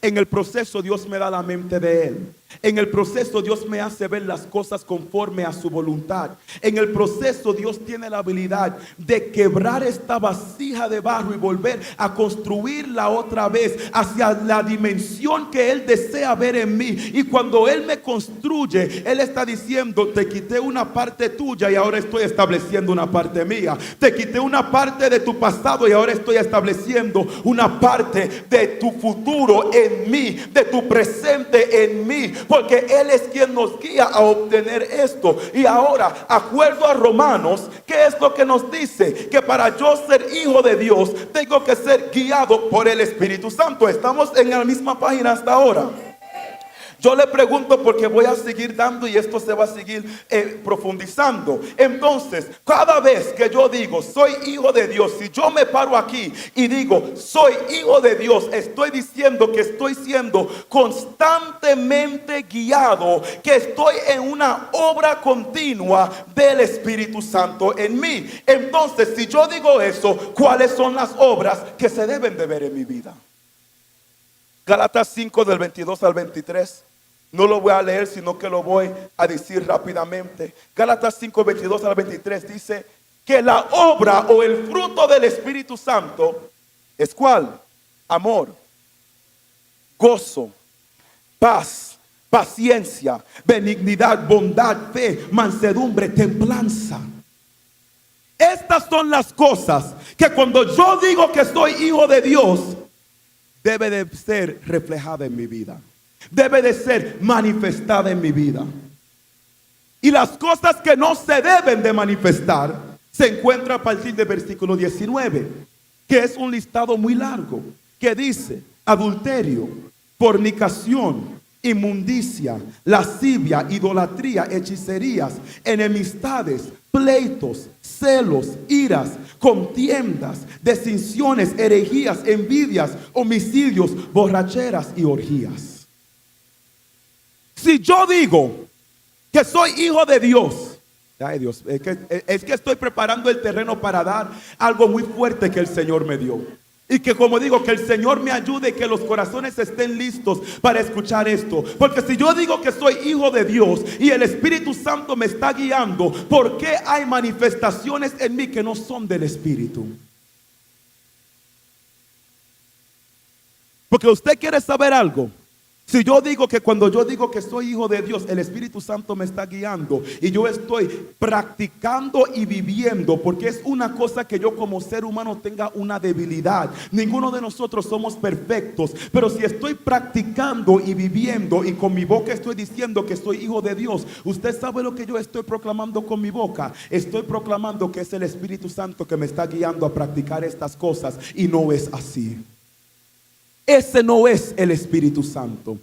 En el proceso Dios me da la mente de Él. En el proceso Dios me hace ver las cosas conforme a su voluntad. En el proceso Dios tiene la habilidad de quebrar esta vasija de barro y volver a construirla otra vez hacia la dimensión que Él desea ver en mí. Y cuando Él me construye, Él está diciendo: te quité una parte tuya y ahora estoy estableciendo una parte mía. Te quité una parte de tu pasado y ahora estoy estableciendo una parte de tu futuro en mí, de tu presente en mí. porque Él es quien nos guía a obtener esto. Y ahora, acuerdo a Romanos, ¿qué es lo que nos dice? Que para yo ser hijo de Dios, tengo que ser guiado por el Espíritu Santo. Estamos en la misma página hasta ahora. Yo le pregunto porque voy a seguir dando y esto se va a seguir profundizando. Entonces, cada vez que yo digo soy hijo de Dios, si yo me paro aquí y digo soy hijo de Dios, estoy diciendo que estoy siendo constantemente guiado, que estoy en una obra continua del Espíritu Santo en mí. Entonces, si yo digo eso, ¿cuáles son las obras que se deben de ver en mi vida? Gálatas 5 del 22 al 23. No lo voy a leer, sino que lo voy a decir rápidamente. Gálatas 5, 22 al 23 dice que la obra o el fruto del Espíritu Santo es ¿cuál? Amor, gozo, paz, paciencia, benignidad, bondad, fe, mansedumbre, templanza. Estas son las cosas que cuando yo digo que soy hijo de Dios, debe de ser reflejada en mi vida. Debe de ser manifestada en mi vida. Y las cosas que no se deben de manifestar se encuentran a partir del versículo 19, que es un listado muy largo, que dice adulterio, fornicación, inmundicia, lascivia, idolatría, hechicerías, enemistades, pleitos, celos, iras, contiendas, desensiones, herejías, envidias, homicidios, borracheras y orgías. Si yo digo que soy hijo de Dios, ay Dios, es que estoy preparando el terreno para dar algo muy fuerte que el Señor me dio. Y que como digo, que el Señor me ayude y que los corazones estén listos para escuchar esto. Porque si yo digo que soy hijo de Dios y el Espíritu Santo me está guiando, ¿por qué hay manifestaciones en mí que no son del Espíritu? Porque usted quiere saber algo. Si yo digo que cuando yo digo que soy hijo de Dios, el Espíritu Santo me está guiando y yo estoy practicando y viviendo, porque es una cosa que yo como ser humano tenga una debilidad. Ninguno de nosotros somos perfectos, pero si estoy practicando y viviendo y con mi boca estoy diciendo que soy hijo de Dios, usted sabe lo que yo estoy proclamando con mi boca. Estoy proclamando que es el Espíritu Santo que me está guiando a practicar estas cosas, y no es así. Ese no es el Espíritu Santo.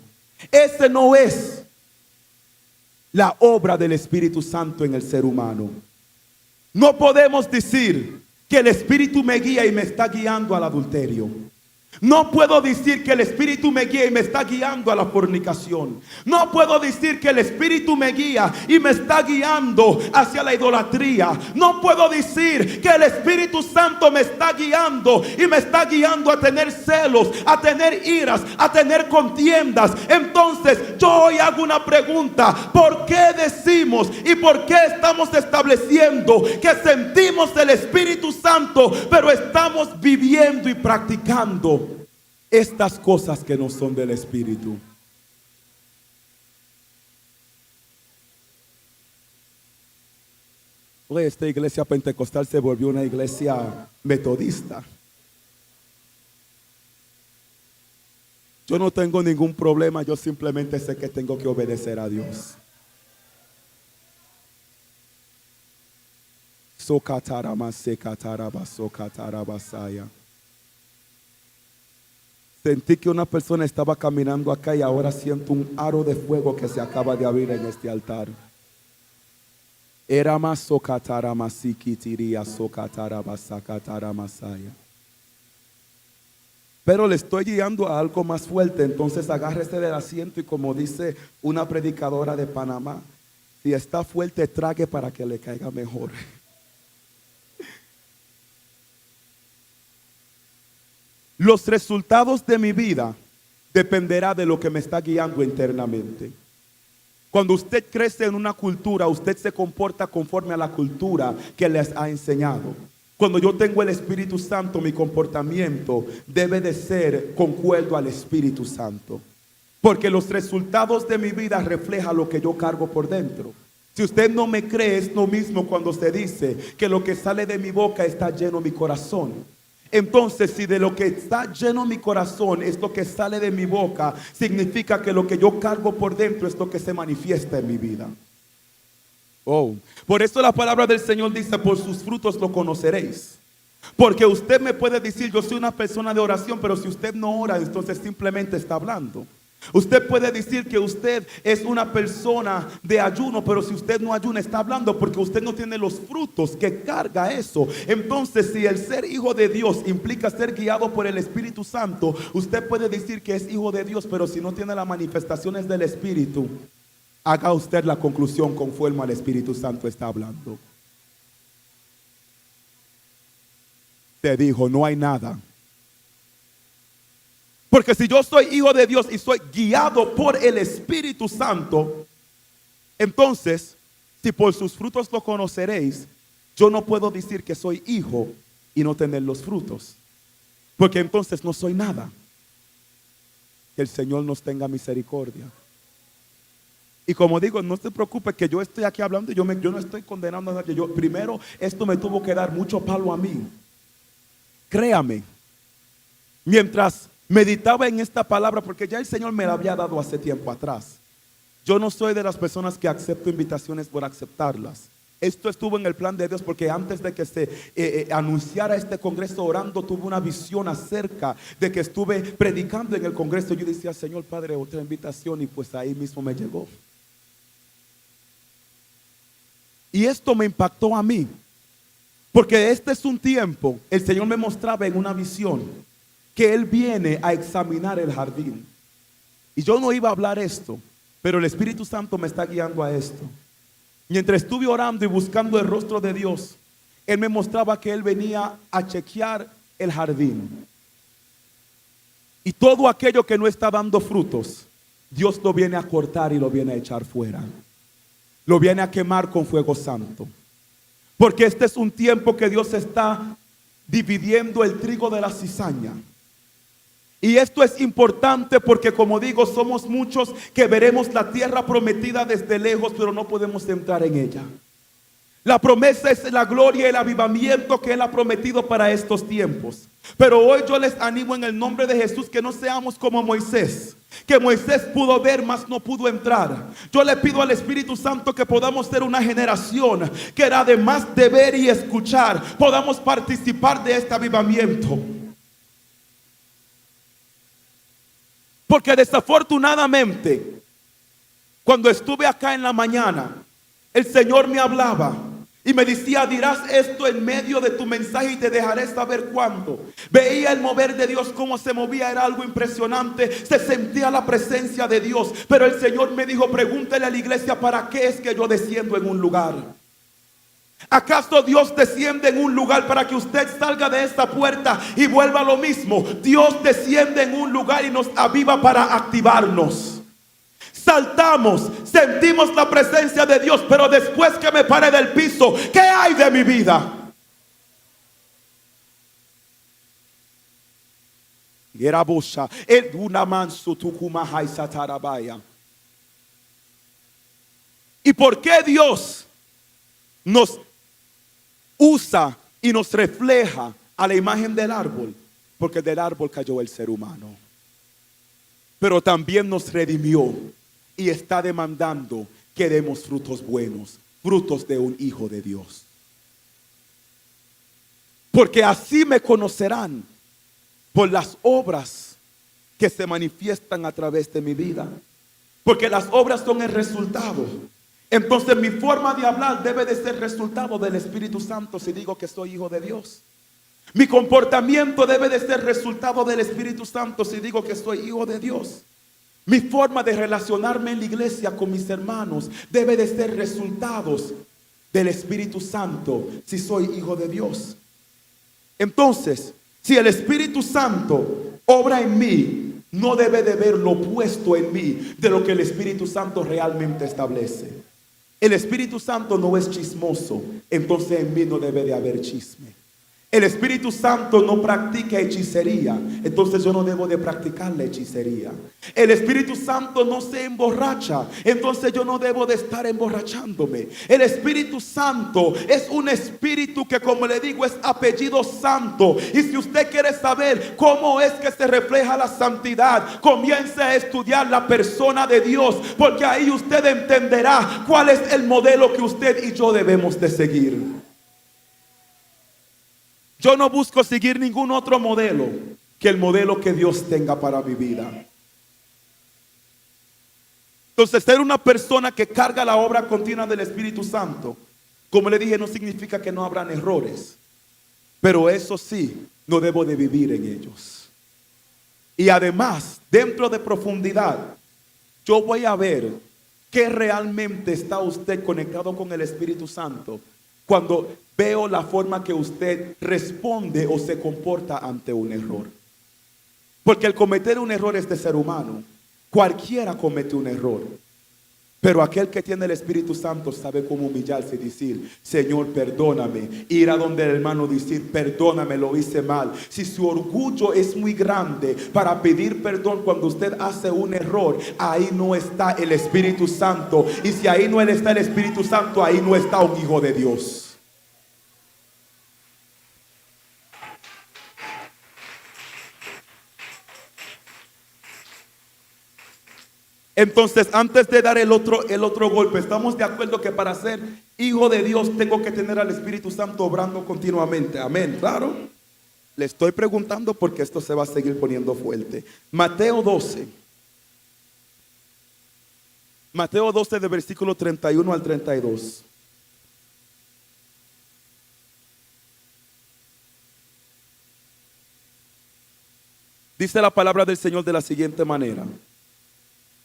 Ese no es la obra del Espíritu Santo en el ser humano. No podemos decir que el Espíritu me guía y me está guiando al adulterio. No puedo decir que el Espíritu me guía y me está guiando a la fornicación. No puedo decir que el Espíritu me guía y me está guiando hacia la idolatría. No puedo decir que el Espíritu Santo me está guiando y me está guiando a tener celos, a tener iras, a tener contiendas. Entonces yo hoy hago una pregunta: ¿por qué decimos y por qué estamos estableciendo que sentimos el Espíritu Santo, pero estamos viviendo y practicando estas cosas que no son del Espíritu? Esta iglesia pentecostal se volvió una iglesia metodista. Yo no tengo ningún problema, yo simplemente sé que tengo que obedecer a Dios. Sentí que una persona estaba caminando acá y ahora siento un aro de fuego que se acaba de abrir en este altar. Era más socatara masikitiria socatara basakatara masaya. Pero le estoy guiando a algo más fuerte, entonces agárrese del asiento y, como dice una predicadora de Panamá, si está fuerte, trague para que le caiga mejor. Los resultados de mi vida dependerá de lo que me está guiando internamente. Cuando usted crece en una cultura, usted se comporta conforme a la cultura que les ha enseñado. Cuando yo tengo el Espíritu Santo, mi comportamiento debe de ser concuerdo al Espíritu Santo. Porque los resultados de mi vida reflejan lo que yo cargo por dentro. Si usted no me cree, es lo mismo cuando se dice que lo que sale de mi boca está lleno mi corazón. Entonces, si de lo que está lleno mi corazón es lo que sale de mi boca, significa que lo que yo cargo por dentro es lo que se manifiesta en mi vida. Oh, por eso la palabra del Señor dice: por sus frutos lo conoceréis. Porque usted me puede decir: yo soy una persona de oración, pero si usted no ora, entonces simplemente está hablando. Usted puede decir que usted es una persona de ayuno, pero si usted no ayuna, está hablando, porque usted no tiene los frutos que carga eso. Entonces, si el ser hijo de Dios implica ser guiado por el Espíritu Santo, usted puede decir que es hijo de Dios, pero si no tiene las manifestaciones del Espíritu, haga usted la conclusión conforme al Espíritu Santo está hablando. Te dijo: no hay nada. Porque si yo soy hijo de Dios y soy guiado por el Espíritu Santo, entonces, si por sus frutos lo conoceréis, yo no puedo decir que soy hijo y no tener los frutos, porque entonces no soy nada. Que el Señor nos tenga misericordia. Y como digo, no se preocupe que yo estoy aquí hablando y yo no estoy condenando a nadie. Primero, esto me tuvo que dar mucho palo a mí. Créame, mientras meditaba en esta palabra, porque ya el Señor me la había dado hace tiempo atrás. Yo no soy de las personas que acepto invitaciones por aceptarlas. Esto estuvo en el plan de Dios, porque antes de que se anunciara este congreso orando, tuve una visión acerca de que estuve predicando en el congreso. Yo decía: Señor Padre, otra invitación, y pues ahí mismo me llegó. Y esto me impactó a mí, porque este es un tiempo, el Señor me mostraba en una visión que Él viene a examinar el jardín. Y yo no iba a hablar esto, pero el Espíritu Santo me está guiando a esto. Mientras estuve orando y buscando el rostro de Dios, Él me mostraba que Él venía a chequear el jardín. Y todo aquello que no está dando frutos, Dios lo viene a cortar y lo viene a echar fuera. Lo viene a quemar con fuego santo. Porque este es un tiempo que Dios está dividiendo el trigo de la cizaña. Y esto es importante porque, como digo, somos muchos que veremos la tierra prometida desde lejos, pero no podemos entrar en ella. La promesa es la gloria y el avivamiento que Él ha prometido para estos tiempos. Pero hoy yo les animo en el nombre de Jesús que no seamos como Moisés, que Moisés pudo ver, mas no pudo entrar. Yo le pido al Espíritu Santo que podamos ser una generación que, además de ver y escuchar, podamos participar de este avivamiento. Porque desafortunadamente, cuando estuve acá en la mañana, el Señor me hablaba y me decía: dirás esto en medio de tu mensaje y te dejaré saber cuándo. Veía el mover de Dios, cómo se movía, era algo impresionante. Se sentía la presencia de Dios. Pero el Señor me dijo: pregúntale a la iglesia, ¿para qué es que yo desciendo en un lugar? ¿Acaso Dios desciende en un lugar para que usted salga de esta puerta y vuelva a lo mismo? Dios desciende en un lugar y nos aviva para activarnos. Saltamos, sentimos la presencia de Dios, pero después que me pare del piso, ¿qué hay de mi vida? ¿Y por qué Dios nos usa y nos refleja a la imagen del árbol? Porque del árbol cayó el ser humano, pero también nos redimió y está demandando que demos frutos buenos, frutos de un hijo de Dios. Porque así me conocerán, por las obras que se manifiestan a través de mi vida. Porque las obras son el resultado. Entonces mi forma de hablar debe de ser resultado del Espíritu Santo si digo que soy hijo de Dios. Mi comportamiento debe de ser resultado del Espíritu Santo si digo que soy hijo de Dios. Mi forma de relacionarme en la iglesia con mis hermanos debe de ser resultados del Espíritu Santo si soy hijo de Dios. Entonces, si el Espíritu Santo obra en mí, no debe de ver lo opuesto en mí de lo que el Espíritu Santo realmente establece. El Espíritu Santo no es chismoso, entonces en mí no debe de haber chisme. El Espíritu Santo no practica hechicería, entonces yo no debo de practicar la hechicería. El Espíritu Santo no se emborracha, entonces yo no debo de estar emborrachándome. El Espíritu Santo es un espíritu que, como le digo, es apellido santo. Y si usted quiere saber cómo es que se refleja la santidad, comience a estudiar la persona de Dios, porque ahí usted entenderá cuál es el modelo que usted y yo debemos de seguir. Yo no busco seguir ningún otro modelo que el modelo que Dios tenga para mi vida. Entonces, ser una persona que carga la obra continua del Espíritu Santo, como le dije, no significa que no habrán errores, pero eso sí, no debo de vivir en ellos. Y además, dentro de profundidad, yo voy a ver que realmente está usted conectado con el Espíritu Santo cuando veo la forma que usted responde o se comporta ante un error. Porque el cometer un error es de ser humano. Cualquiera comete un error. Pero aquel que tiene el Espíritu Santo sabe cómo humillarse y decir: Señor, perdóname. Ir a donde el hermano decir: perdóname, lo hice mal. Si su orgullo es muy grande para pedir perdón cuando usted hace un error, ahí no está el Espíritu Santo. Y si ahí no está el Espíritu Santo, ahí no está un hijo de Dios. Entonces, antes de dar el otro golpe, estamos de acuerdo que para ser hijo de Dios tengo que tener al Espíritu Santo obrando continuamente. Amén, claro. Le estoy preguntando porque esto se va a seguir poniendo fuerte. Mateo 12. Mateo 12 de versículo 31 al 32. Dice la palabra del Señor de la siguiente manera: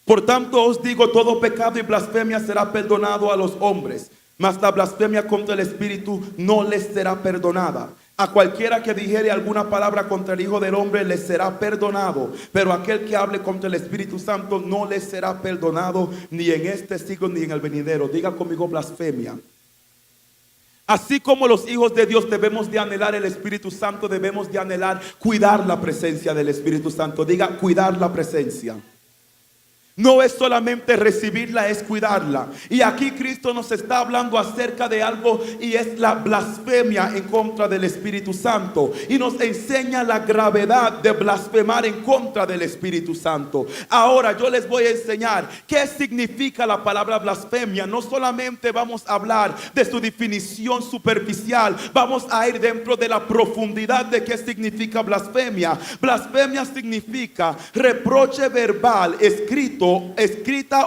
por tanto os digo, todo pecado y blasfemia será perdonado a los hombres, mas la blasfemia contra el Espíritu no les será perdonada. A cualquiera que dijere alguna palabra contra el Hijo del Hombre les será perdonado, pero aquel que hable contra el Espíritu Santo no les será perdonado, ni en este siglo ni en el venidero. Diga conmigo: blasfemia. Así como los hijos de Dios debemos de anhelar el Espíritu Santo, debemos de anhelar cuidar la presencia del Espíritu Santo. Diga: cuidar la presencia. No es solamente recibirla, es cuidarla. Y aquí Cristo nos está hablando acerca de algo, y es la blasfemia en contra del Espíritu Santo. Y nos enseña la gravedad de blasfemar en contra del Espíritu Santo. Ahora yo les voy a enseñar qué significa la palabra blasfemia. No solamente vamos a hablar de su definición superficial, vamos a ir dentro de la profundidad de qué significa blasfemia. Blasfemia significa reproche verbal, escrita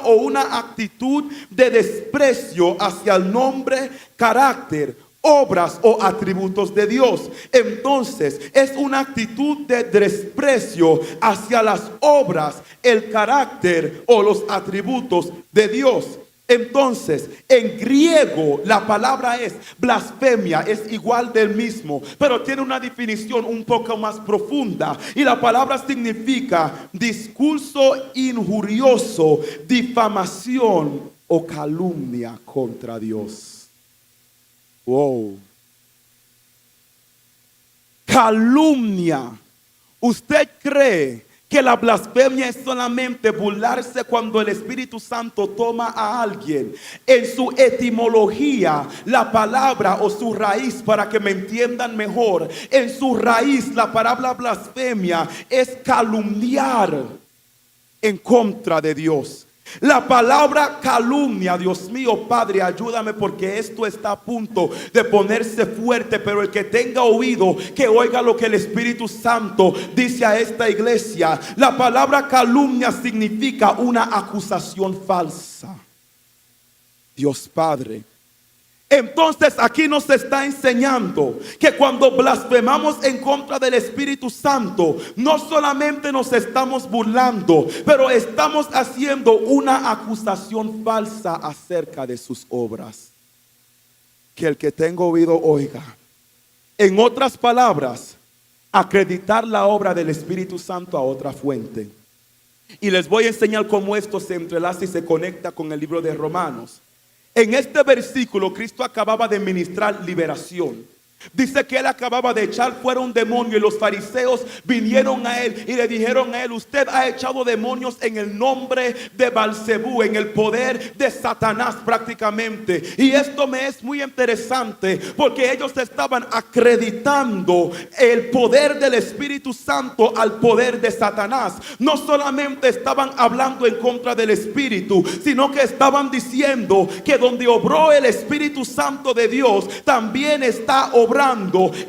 o una actitud de desprecio hacia el nombre, carácter, obras o atributos de Dios. Entonces es una actitud de desprecio hacia las obras, el carácter o los atributos de Dios. Entonces, en griego la palabra es blasfemia, es igual del mismo, pero tiene una definición un poco más profunda. Y la palabra significa discurso injurioso, difamación o calumnia contra Dios. Wow. Calumnia. ¿Usted cree que la blasfemia es solamente burlarse cuando el Espíritu Santo toma a alguien? En su etimología, la palabra o su raíz, para que me entiendan mejor, en su raíz la palabra blasfemia es calumniar en contra de Dios. La palabra calumnia, Dios mío, Padre, ayúdame, porque esto está a punto de ponerse fuerte. Pero el que tenga oído, que oiga lo que el Espíritu Santo dice a esta iglesia. La palabra calumnia significa una acusación falsa. Dios Padre. Entonces aquí nos está enseñando que cuando blasfemamos en contra del Espíritu Santo, no solamente nos estamos burlando, pero estamos haciendo una acusación falsa acerca de sus obras. Que el que tenga oído oiga. En otras palabras, acreditar la obra del Espíritu Santo a otra fuente. Y les voy a enseñar cómo esto se entrelaza y se conecta con el libro de Romanos. En este versículo Cristo acababa de ministrar liberación. Dice que él acababa de echar fuera un demonio y los fariseos vinieron a él y le dijeron a él: usted ha echado demonios en el nombre de Belcebú, en el poder de Satanás prácticamente. Y esto me es muy interesante porque ellos estaban acreditando el poder del Espíritu Santo al poder de Satanás. No solamente estaban hablando en contra del Espíritu, sino que estaban diciendo que donde obró el Espíritu Santo de Dios, también está obrando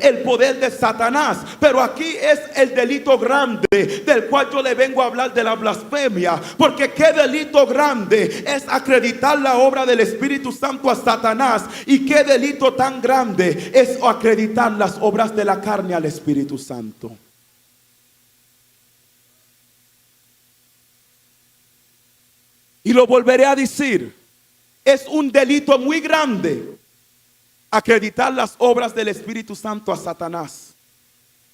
el poder de Satanás. Pero aquí es el delito grande del cual yo le vengo a hablar, de la blasfemia. Porque qué delito grande es acreditar la obra del Espíritu Santo a Satanás, y qué delito tan grande es acreditar las obras de la carne al Espíritu Santo. Y lo volveré a decir, es un delito muy grande acreditar las obras del Espíritu Santo a Satanás.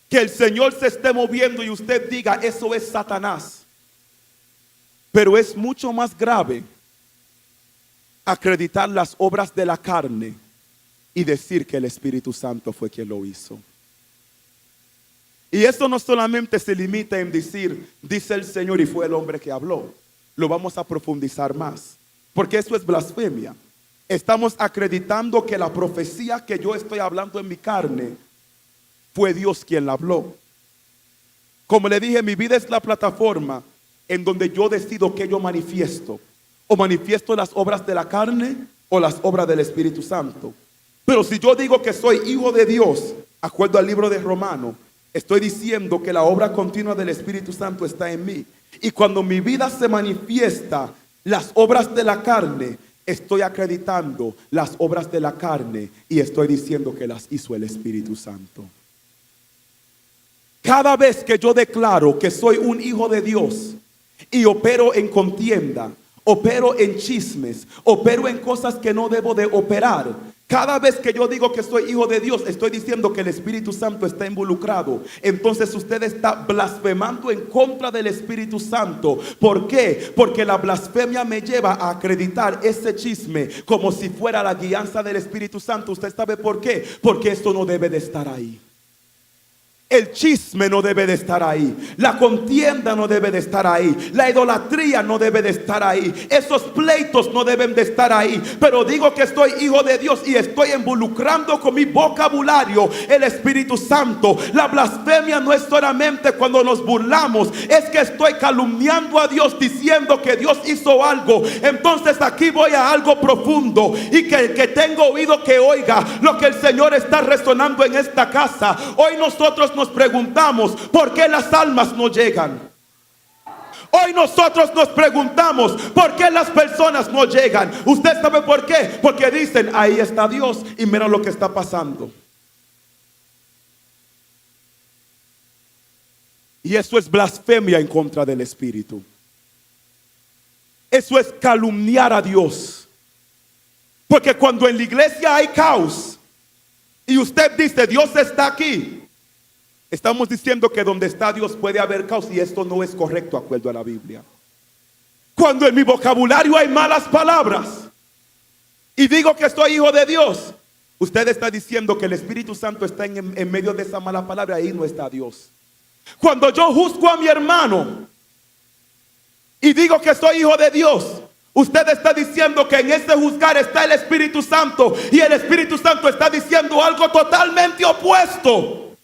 Que el Señor se esté moviendo y usted diga: eso es Satanás. Pero es mucho más grave acreditar las obras de la carne y decir que el Espíritu Santo fue quien lo hizo. Y esto no solamente se limita en decir: dice el Señor y fue el hombre que habló. Lo vamos a profundizar más, porque eso es blasfemia. Estamos acreditando que la profecía que yo estoy hablando en mi carne fue Dios quien la habló. Como le dije, mi vida es la plataforma en donde yo decido que yo manifiesto. O manifiesto las obras de la carne o las obras del Espíritu Santo. Pero si yo digo que soy hijo de Dios, acuerdo al libro de Romanos, estoy diciendo que la obra continua del Espíritu Santo está en mí. Y cuando mi vida se manifiesta las obras de la carne, estoy acreditando las obras de la carne y estoy diciendo que las hizo el Espíritu Santo. Cada vez que yo declaro que soy un hijo de Dios y opero en contienda, opero en chismes, opero en cosas que no debo de operar, cada vez que yo digo que soy hijo de Dios, estoy diciendo que el Espíritu Santo está involucrado. Entonces usted está blasfemando en contra del Espíritu Santo. ¿Por qué? Porque la blasfemia me lleva a acreditar ese chisme como si fuera la guianza del Espíritu Santo. ¿Usted sabe por qué? Porque esto no debe de estar ahí. El chisme no debe de estar ahí. La contienda no debe de estar ahí. La idolatría no debe de estar ahí. Esos pleitos no deben de estar ahí. Pero digo que estoy hijo de Dios y estoy involucrando con mi vocabulario el Espíritu Santo. La blasfemia no es solamente cuando nos burlamos, es que estoy calumniando a Dios diciendo que Dios hizo algo. Entonces aquí voy a algo profundo, y que el que tenga oído que oiga lo que el Señor está resonando en esta casa. Hoy nosotros nos preguntamos: ¿por qué las almas no llegan? Hoy nosotros nos preguntamos: ¿por qué las personas no llegan? ¿Usted sabe por qué? Porque dicen: ahí está Dios y mira lo que está pasando. Y eso es blasfemia en contra del Espíritu. Eso es calumniar a Dios. Porque cuando en la iglesia hay caos y usted dice: Dios está aquí, estamos diciendo que donde está Dios puede haber caos, y esto no es correcto de acuerdo a la Biblia. Cuando en mi vocabulario hay malas palabras y digo que soy hijo de Dios, usted está diciendo que el Espíritu Santo está en medio de esa mala palabra. Ahí no está Dios. Cuando yo juzgo a mi hermano y digo que soy hijo de Dios, usted está diciendo que en ese juzgar está el Espíritu Santo, y el Espíritu Santo está diciendo algo totalmente opuesto.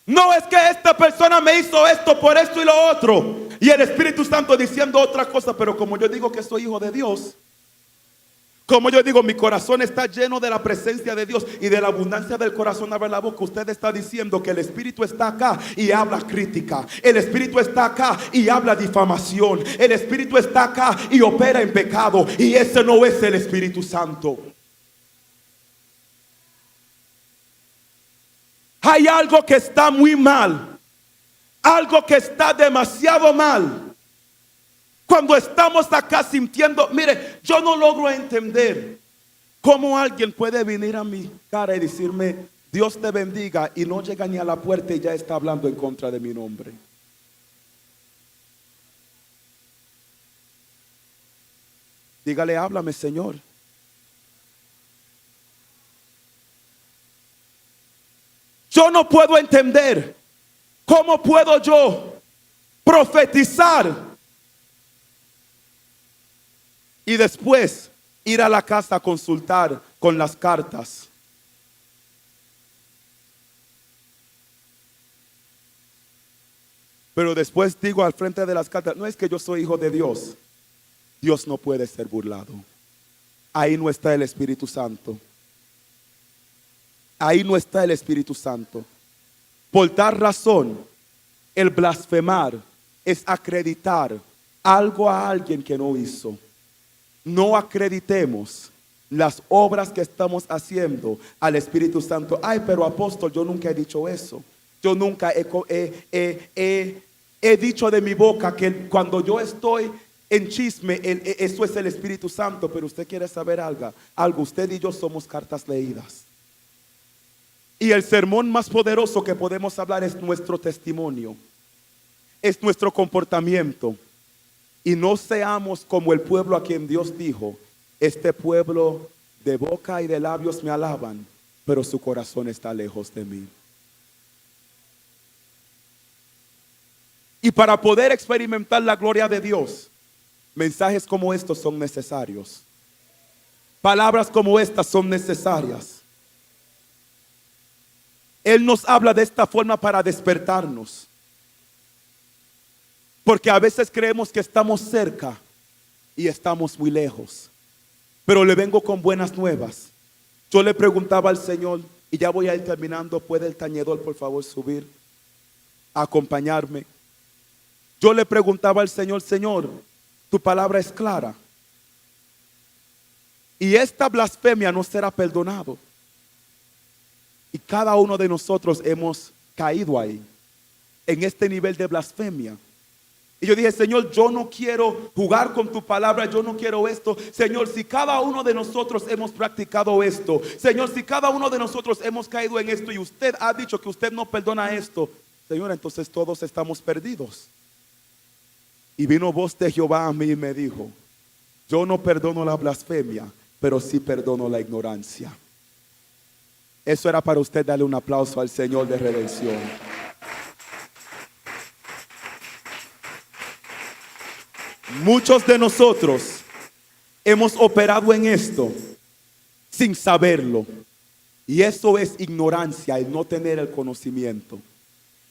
No es que esta persona me hizo esto por esto y lo otro, y el Espíritu Santo diciendo otra cosa. Pero como yo digo que soy hijo de Dios, como yo digo, mi corazón está lleno de la presencia de Dios, y de la abundancia del corazón abre la boca. Usted está diciendo que el Espíritu está acá y habla crítica. El Espíritu está acá y habla difamación. El Espíritu está acá y opera en pecado, y ese no es el Espíritu Santo. Hay algo que está muy mal, algo que está demasiado mal. Cuando estamos acá sintiendo, mire, yo no logro entender cómo alguien puede venir a mi cara y decirme: Dios te bendiga, y no llega ni a la puerta y ya está hablando en contra de mi nombre. Dígale: háblame, Señor. Yo no puedo entender cómo puedo yo profetizar y después ir a la casa a consultar con las cartas. Pero después digo al frente de las cartas, no es que yo soy hijo de Dios. Dios no puede ser burlado. Ahí no está el Espíritu Santo. Ahí no está el Espíritu Santo. Por tal razón, el blasfemar es acreditar algo a alguien que no hizo. No acreditemos las obras que estamos haciendo al Espíritu Santo. Ay, pero apóstol, yo nunca he dicho eso. Yo nunca he dicho de mi boca que cuando yo estoy en chisme, eso es el Espíritu Santo. Pero usted quiere saber algo. Usted y yo somos cartas leídas. Y el sermón más poderoso que podemos hablar es nuestro testimonio. Es nuestro comportamiento. Y no seamos como el pueblo a quien Dios dijo: este pueblo de boca y de labios me alaban, pero su corazón está lejos de mí. Y para poder experimentar la gloria de Dios, mensajes como estos son necesarios. Palabras como estas son necesarias. Él nos habla de esta forma para despertarnos. Porque a veces creemos que estamos cerca y estamos muy lejos. Pero le vengo con buenas nuevas. Yo le preguntaba al Señor, y ya voy a ir terminando, ¿puede el tañedor por favor subir a acompañarme? Yo le preguntaba al Señor: Señor, tu palabra es clara, y esta blasfemia no será perdonado. Y cada uno de nosotros hemos caído ahí, en este nivel de blasfemia. Y yo dije: Señor, yo no quiero jugar con tu palabra, yo no quiero esto. Señor, si cada uno de nosotros hemos practicado esto, Señor, si cada uno de nosotros hemos caído en esto y usted ha dicho que usted no perdona esto, Señor, entonces todos estamos perdidos. Y vino voz de Jehová a mí y me dijo: yo no perdono la blasfemia, pero sí perdono la ignorancia. Eso era para usted darle un aplauso al Señor de redención. Muchos de nosotros hemos operado en esto sin saberlo. Y eso es ignorancia, el no tener el conocimiento.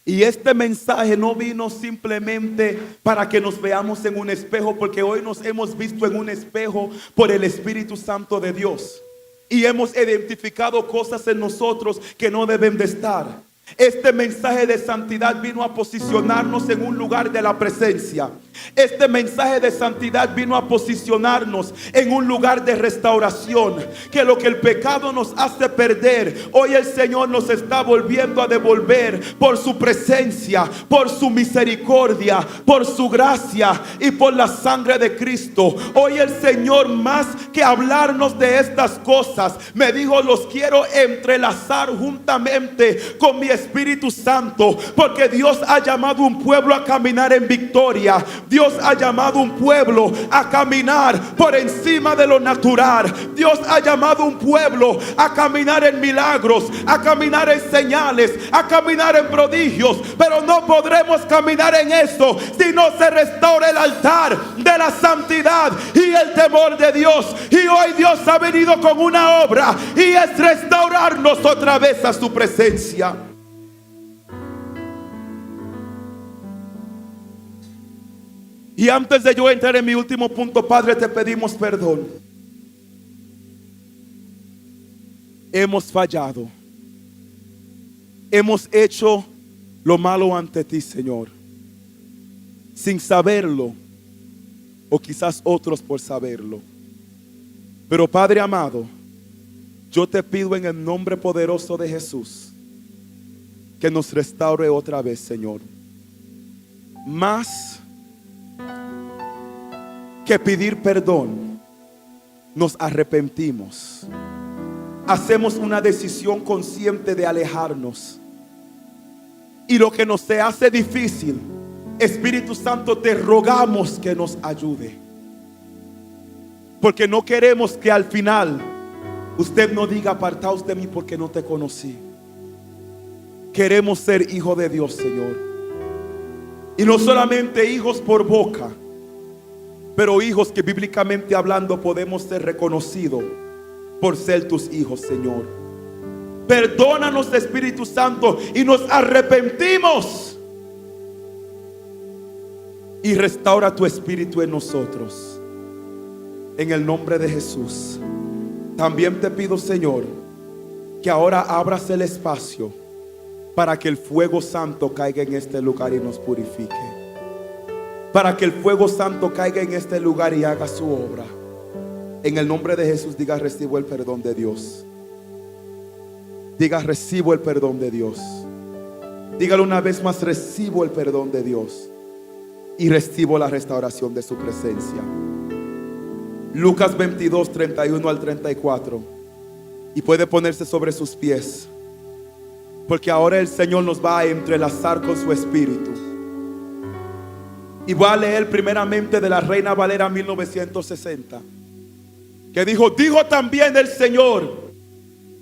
Y este mensaje no vino simplemente para que nos veamos en un espejo, porque hoy nos hemos visto en un espejo por el Espíritu Santo de Dios. Y hemos identificado cosas en nosotros que no deben de estar. Este mensaje de santidad vino a posicionarnos en un lugar de la presencia. Este mensaje de santidad vino a posicionarnos en un lugar de restauración. Que lo que el pecado nos hace perder, hoy el Señor nos está volviendo a devolver por su presencia, por su misericordia, por su gracia y por la sangre de Cristo. Hoy el Señor, más que hablarnos de estas cosas, me dijo: los quiero entrelazar juntamente con mi Espíritu Santo, porque Dios ha llamado un pueblo a caminar en victoria. Dios ha llamado un pueblo a caminar por encima de lo natural. Dios ha llamado un pueblo a caminar en milagros, a caminar en señales, a caminar en prodigios. Pero no podremos caminar en eso si no se restaura el altar de la santidad y el temor de Dios. Y hoy Dios ha venido con una obra, y es restaurarnos otra vez a su presencia. Y antes de yo entrar en mi último punto, Padre, te pedimos perdón. Hemos fallado. Hemos hecho lo malo ante ti, Señor, sin saberlo, o quizás otros por saberlo. Pero Padre amado, yo te pido en el nombre poderoso de Jesús que nos restaure otra vez, Señor. Más que pedir perdón, nos arrepentimos. Hacemos una decisión consciente de alejarnos. Y lo que nos se hace difícil, Espíritu Santo, te rogamos que nos ayude. Porque no queremos que al final usted no diga: apartaos de mí porque no te conocí. queremos ser hijos de Dios, Señor. Y no solamente hijos por boca, pero hijos que bíblicamente hablando podemos ser reconocidos por ser tus hijos, Señor. Perdónanos, Espíritu Santo, y nos arrepentimos. Y restaura tu espíritu en nosotros. En el nombre de Jesús. También te pido, Señor, que ahora abras el espacio para que el fuego santo caiga en este lugar y nos purifique. Para que el fuego santo caiga en este lugar y haga su obra. En el nombre de Jesús, diga: recibo el perdón de Dios. Diga: recibo el perdón de Dios. Dígalo una vez más: recibo el perdón de Dios. Y recibo la restauración de su presencia. Lucas 22, 31 al 34. Y puede ponerse sobre sus pies, porque ahora el Señor nos va a entrelazar con su espíritu. Y voy a leer primeramente de la Reina Valera 1960, que dijo también el Señor: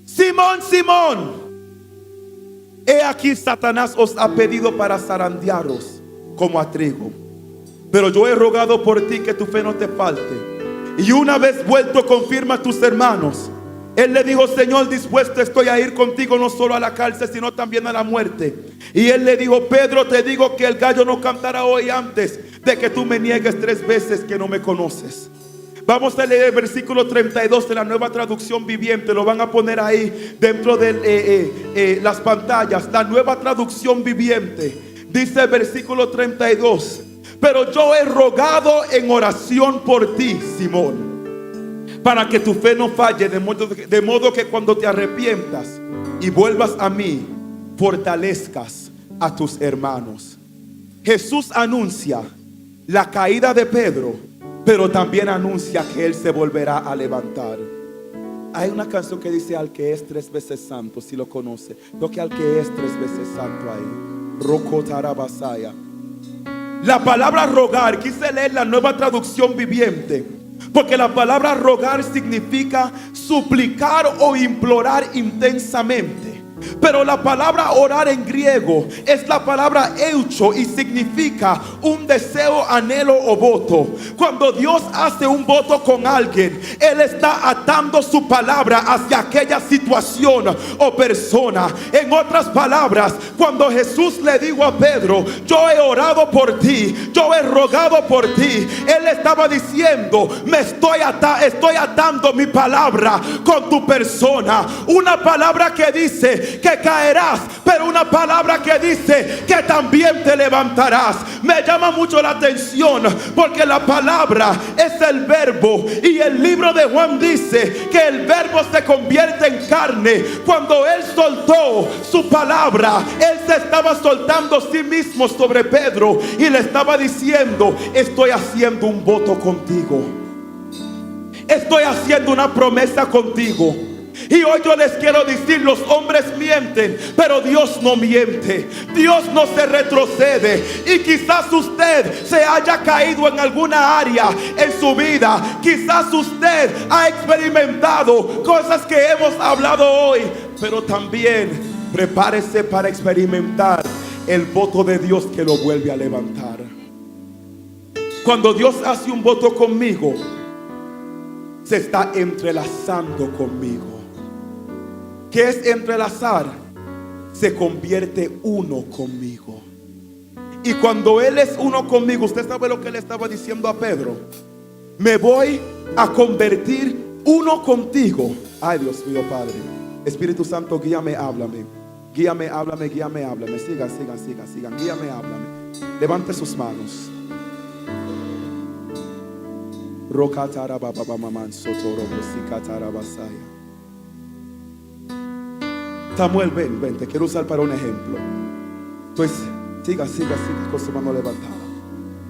Simón, Simón, he aquí Satanás os ha pedido para zarandearos como a trigo, pero yo he rogado por ti que tu fe no te falte. Y una vez vuelto confirma a tus hermanos. Él le dijo: Señor, dispuesto estoy a ir contigo no solo a la cárcel, sino también a la muerte. Y él le dijo: Pedro, te digo que el gallo no cantará hoy antes de que tú me niegues 3 veces que no me conoces. Vamos a leer el versículo 32 de la Nueva Traducción Viviente. Lo van a poner ahí dentro de las pantallas. La Nueva Traducción Viviente dice el versículo 32: pero yo he rogado en oración por ti, Simón, para que tu fe no falle, de modo que cuando te arrepientas y vuelvas a mí, fortalezcas a tus hermanos. Jesús anuncia la caída de Pedro, pero también anuncia que él se volverá a levantar. Hay una canción que dice: al que es 3 veces santo, si lo conoce. Lo que al que es 3 veces santo ahí. Rokotarabasaya. La palabra rogar, quise leer la Nueva Traducción Viviente, porque la palabra rogar significa suplicar o implorar intensamente. Pero la palabra orar en griego es la palabra eucho y significa un deseo, anhelo o voto. Cuando Dios hace un voto con alguien, Él está atando su palabra hacia aquella situación o persona. En otras palabras, cuando Jesús le dijo a Pedro: yo he orado por ti, yo he rogado por ti, Él estaba diciendo: me estoy atando mi palabra con tu persona. Una palabra que dice que caerás, pero una palabra que dice que también te levantarás. Me llama mucho la atención porque la palabra es el verbo, y el libro de Juan dice que el verbo se convierte en carne. Cuando él soltó su palabra, él se estaba soltando a sí mismo sobre Pedro y le estaba diciendo: estoy haciendo un voto contigo, estoy haciendo una promesa contigo. Y hoy yo les quiero decir: los hombres mienten, pero Dios no miente. Dios no se retrocede. Y quizás usted se haya caído en alguna área en su vida. Quizás usted ha experimentado cosas que hemos hablado hoy, pero también prepárese para experimentar el voto de Dios que lo vuelve a levantar. Cuando Dios hace un voto conmigo, se está entrelazando conmigo. ¿Qué es entrelazar? Se convierte uno conmigo. Y cuando Él es uno conmigo, usted sabe lo que Él estaba diciendo a Pedro: me voy a convertir uno contigo. Ay, Dios mío, Padre. Espíritu Santo, guíame, háblame. Guíame, háblame, guíame, háblame. Sigan. Guíame, háblame. Levante sus manos. Samuel, ven, te quiero usar para un ejemplo. Entonces, siga con su mano levantada.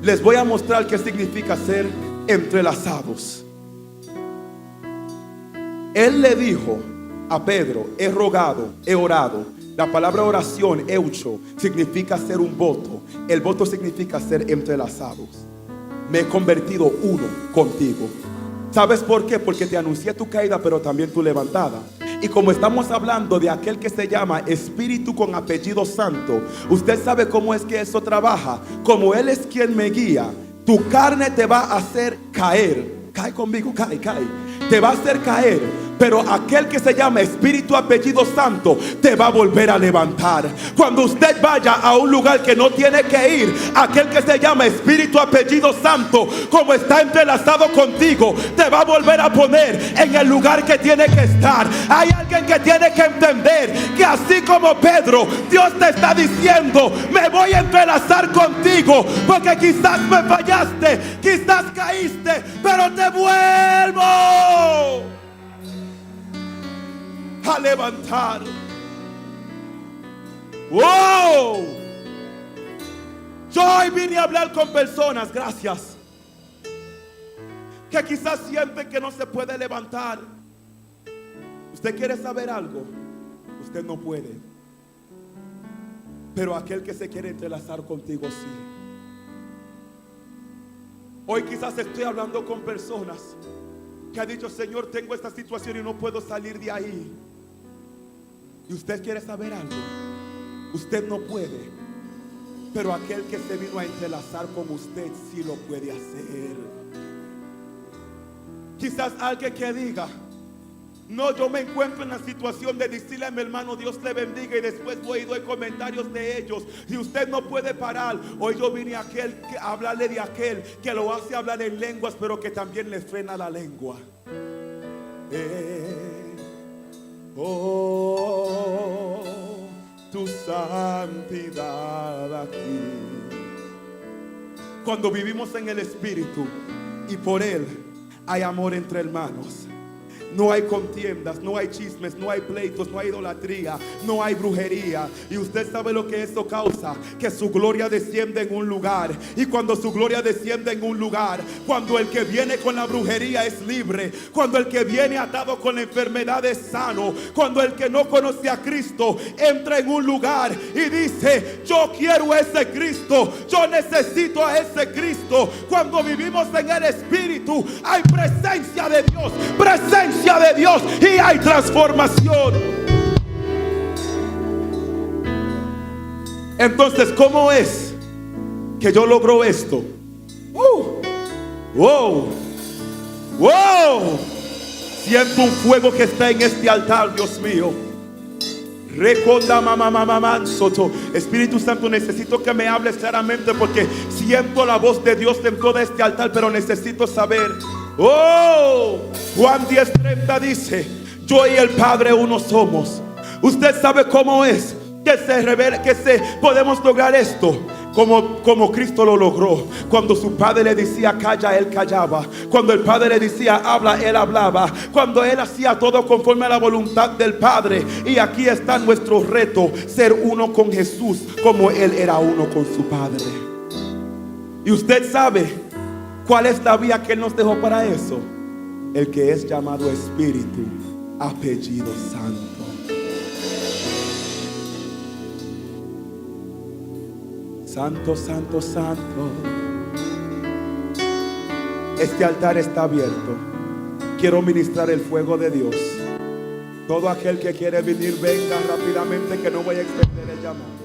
Les voy a mostrar qué significa ser entrelazados. Él le dijo a Pedro: he rogado, he orado. La palabra oración, eucho, significa hacer un voto. El voto significa ser entrelazados. Me he convertido uno contigo. ¿Sabes por qué? Porque te anuncié tu caída, pero también tu levantada. Y como estamos hablando de aquel que se llama Espíritu con apellido Santo, usted sabe cómo es que eso trabaja. Como Él es quien me guía, tu carne te va a hacer caer. Cae conmigo, cae. Te va a hacer caer. Pero aquel que se llama Espíritu apellido Santo te va a volver a levantar. Cuando usted vaya a un lugar que no tiene que ir, aquel que se llama Espíritu apellido Santo, como está entrelazado contigo, te va a volver a poner en el lugar que tiene que estar. Hay alguien que tiene que entender que así como Pedro, Dios te está diciendo: me voy a entrelazar contigo, porque quizás me fallaste, quizás caíste, pero te vuelvo a levantar. ¡Wow! Yo hoy vine a hablar con personas, gracias, que quizás sienten que no se puede levantar. Usted quiere saber algo, usted no puede, pero aquel que se quiere entrelazar contigo sí. Hoy quizás estoy hablando con personas que han dicho: Señor, tengo esta situación y no puedo salir de ahí. Y usted quiere saber algo, usted no puede, pero aquel que se vino a entrelazar con usted sí lo puede hacer. Quizás alguien que diga: no, yo me encuentro en la situación de decirle a mi hermano Dios le bendiga, y después voy y doy comentarios de ellos, y usted no puede parar. Hoy yo vine a hablarle de aquel que lo hace hablar en lenguas, pero que también le frena la lengua. Oh, tu santidad aquí. Cuando vivimos en el Espíritu y por Él hay amor entre hermanos, no hay contiendas, no hay chismes, no hay pleitos, no hay idolatría, no hay brujería. Y usted sabe lo que eso causa: que su gloria desciende en un lugar. Y cuando su gloria desciende en un lugar, cuando el que viene con la brujería es libre, cuando el que viene atado con la enfermedad es sano, cuando el que no conoce a Cristo entra en un lugar y dice: yo quiero ese Cristo, yo necesito a ese Cristo. Cuando vivimos en el Espíritu hay presencia de Dios, de Dios, y hay transformación. Entonces, ¿cómo es que yo logro esto? Wow. Siento un fuego que está en este altar, Dios mío. Espíritu Santo, necesito que me hables claramente, porque siento la voz de Dios en todo este altar, pero necesito saber. Juan 10:30 dice: yo y el Padre uno somos. Usted sabe cómo es que podemos lograr esto. Como Cristo lo logró. Cuando su Padre le decía calla, Él callaba. Cuando el Padre le decía habla, Él hablaba. Cuando Él hacía todo conforme a la voluntad del Padre. Y aquí está nuestro reto: ser uno con Jesús, como Él era uno con su Padre. Y usted sabe ¿cuál es la vía que Él nos dejó para eso? El que es llamado Espíritu apellido Santo. Santo, santo, santo. Este altar está abierto. Quiero ministrar el fuego de Dios. Todo aquel que quiere venir, venga rápidamente, que no voy a extender el llamado.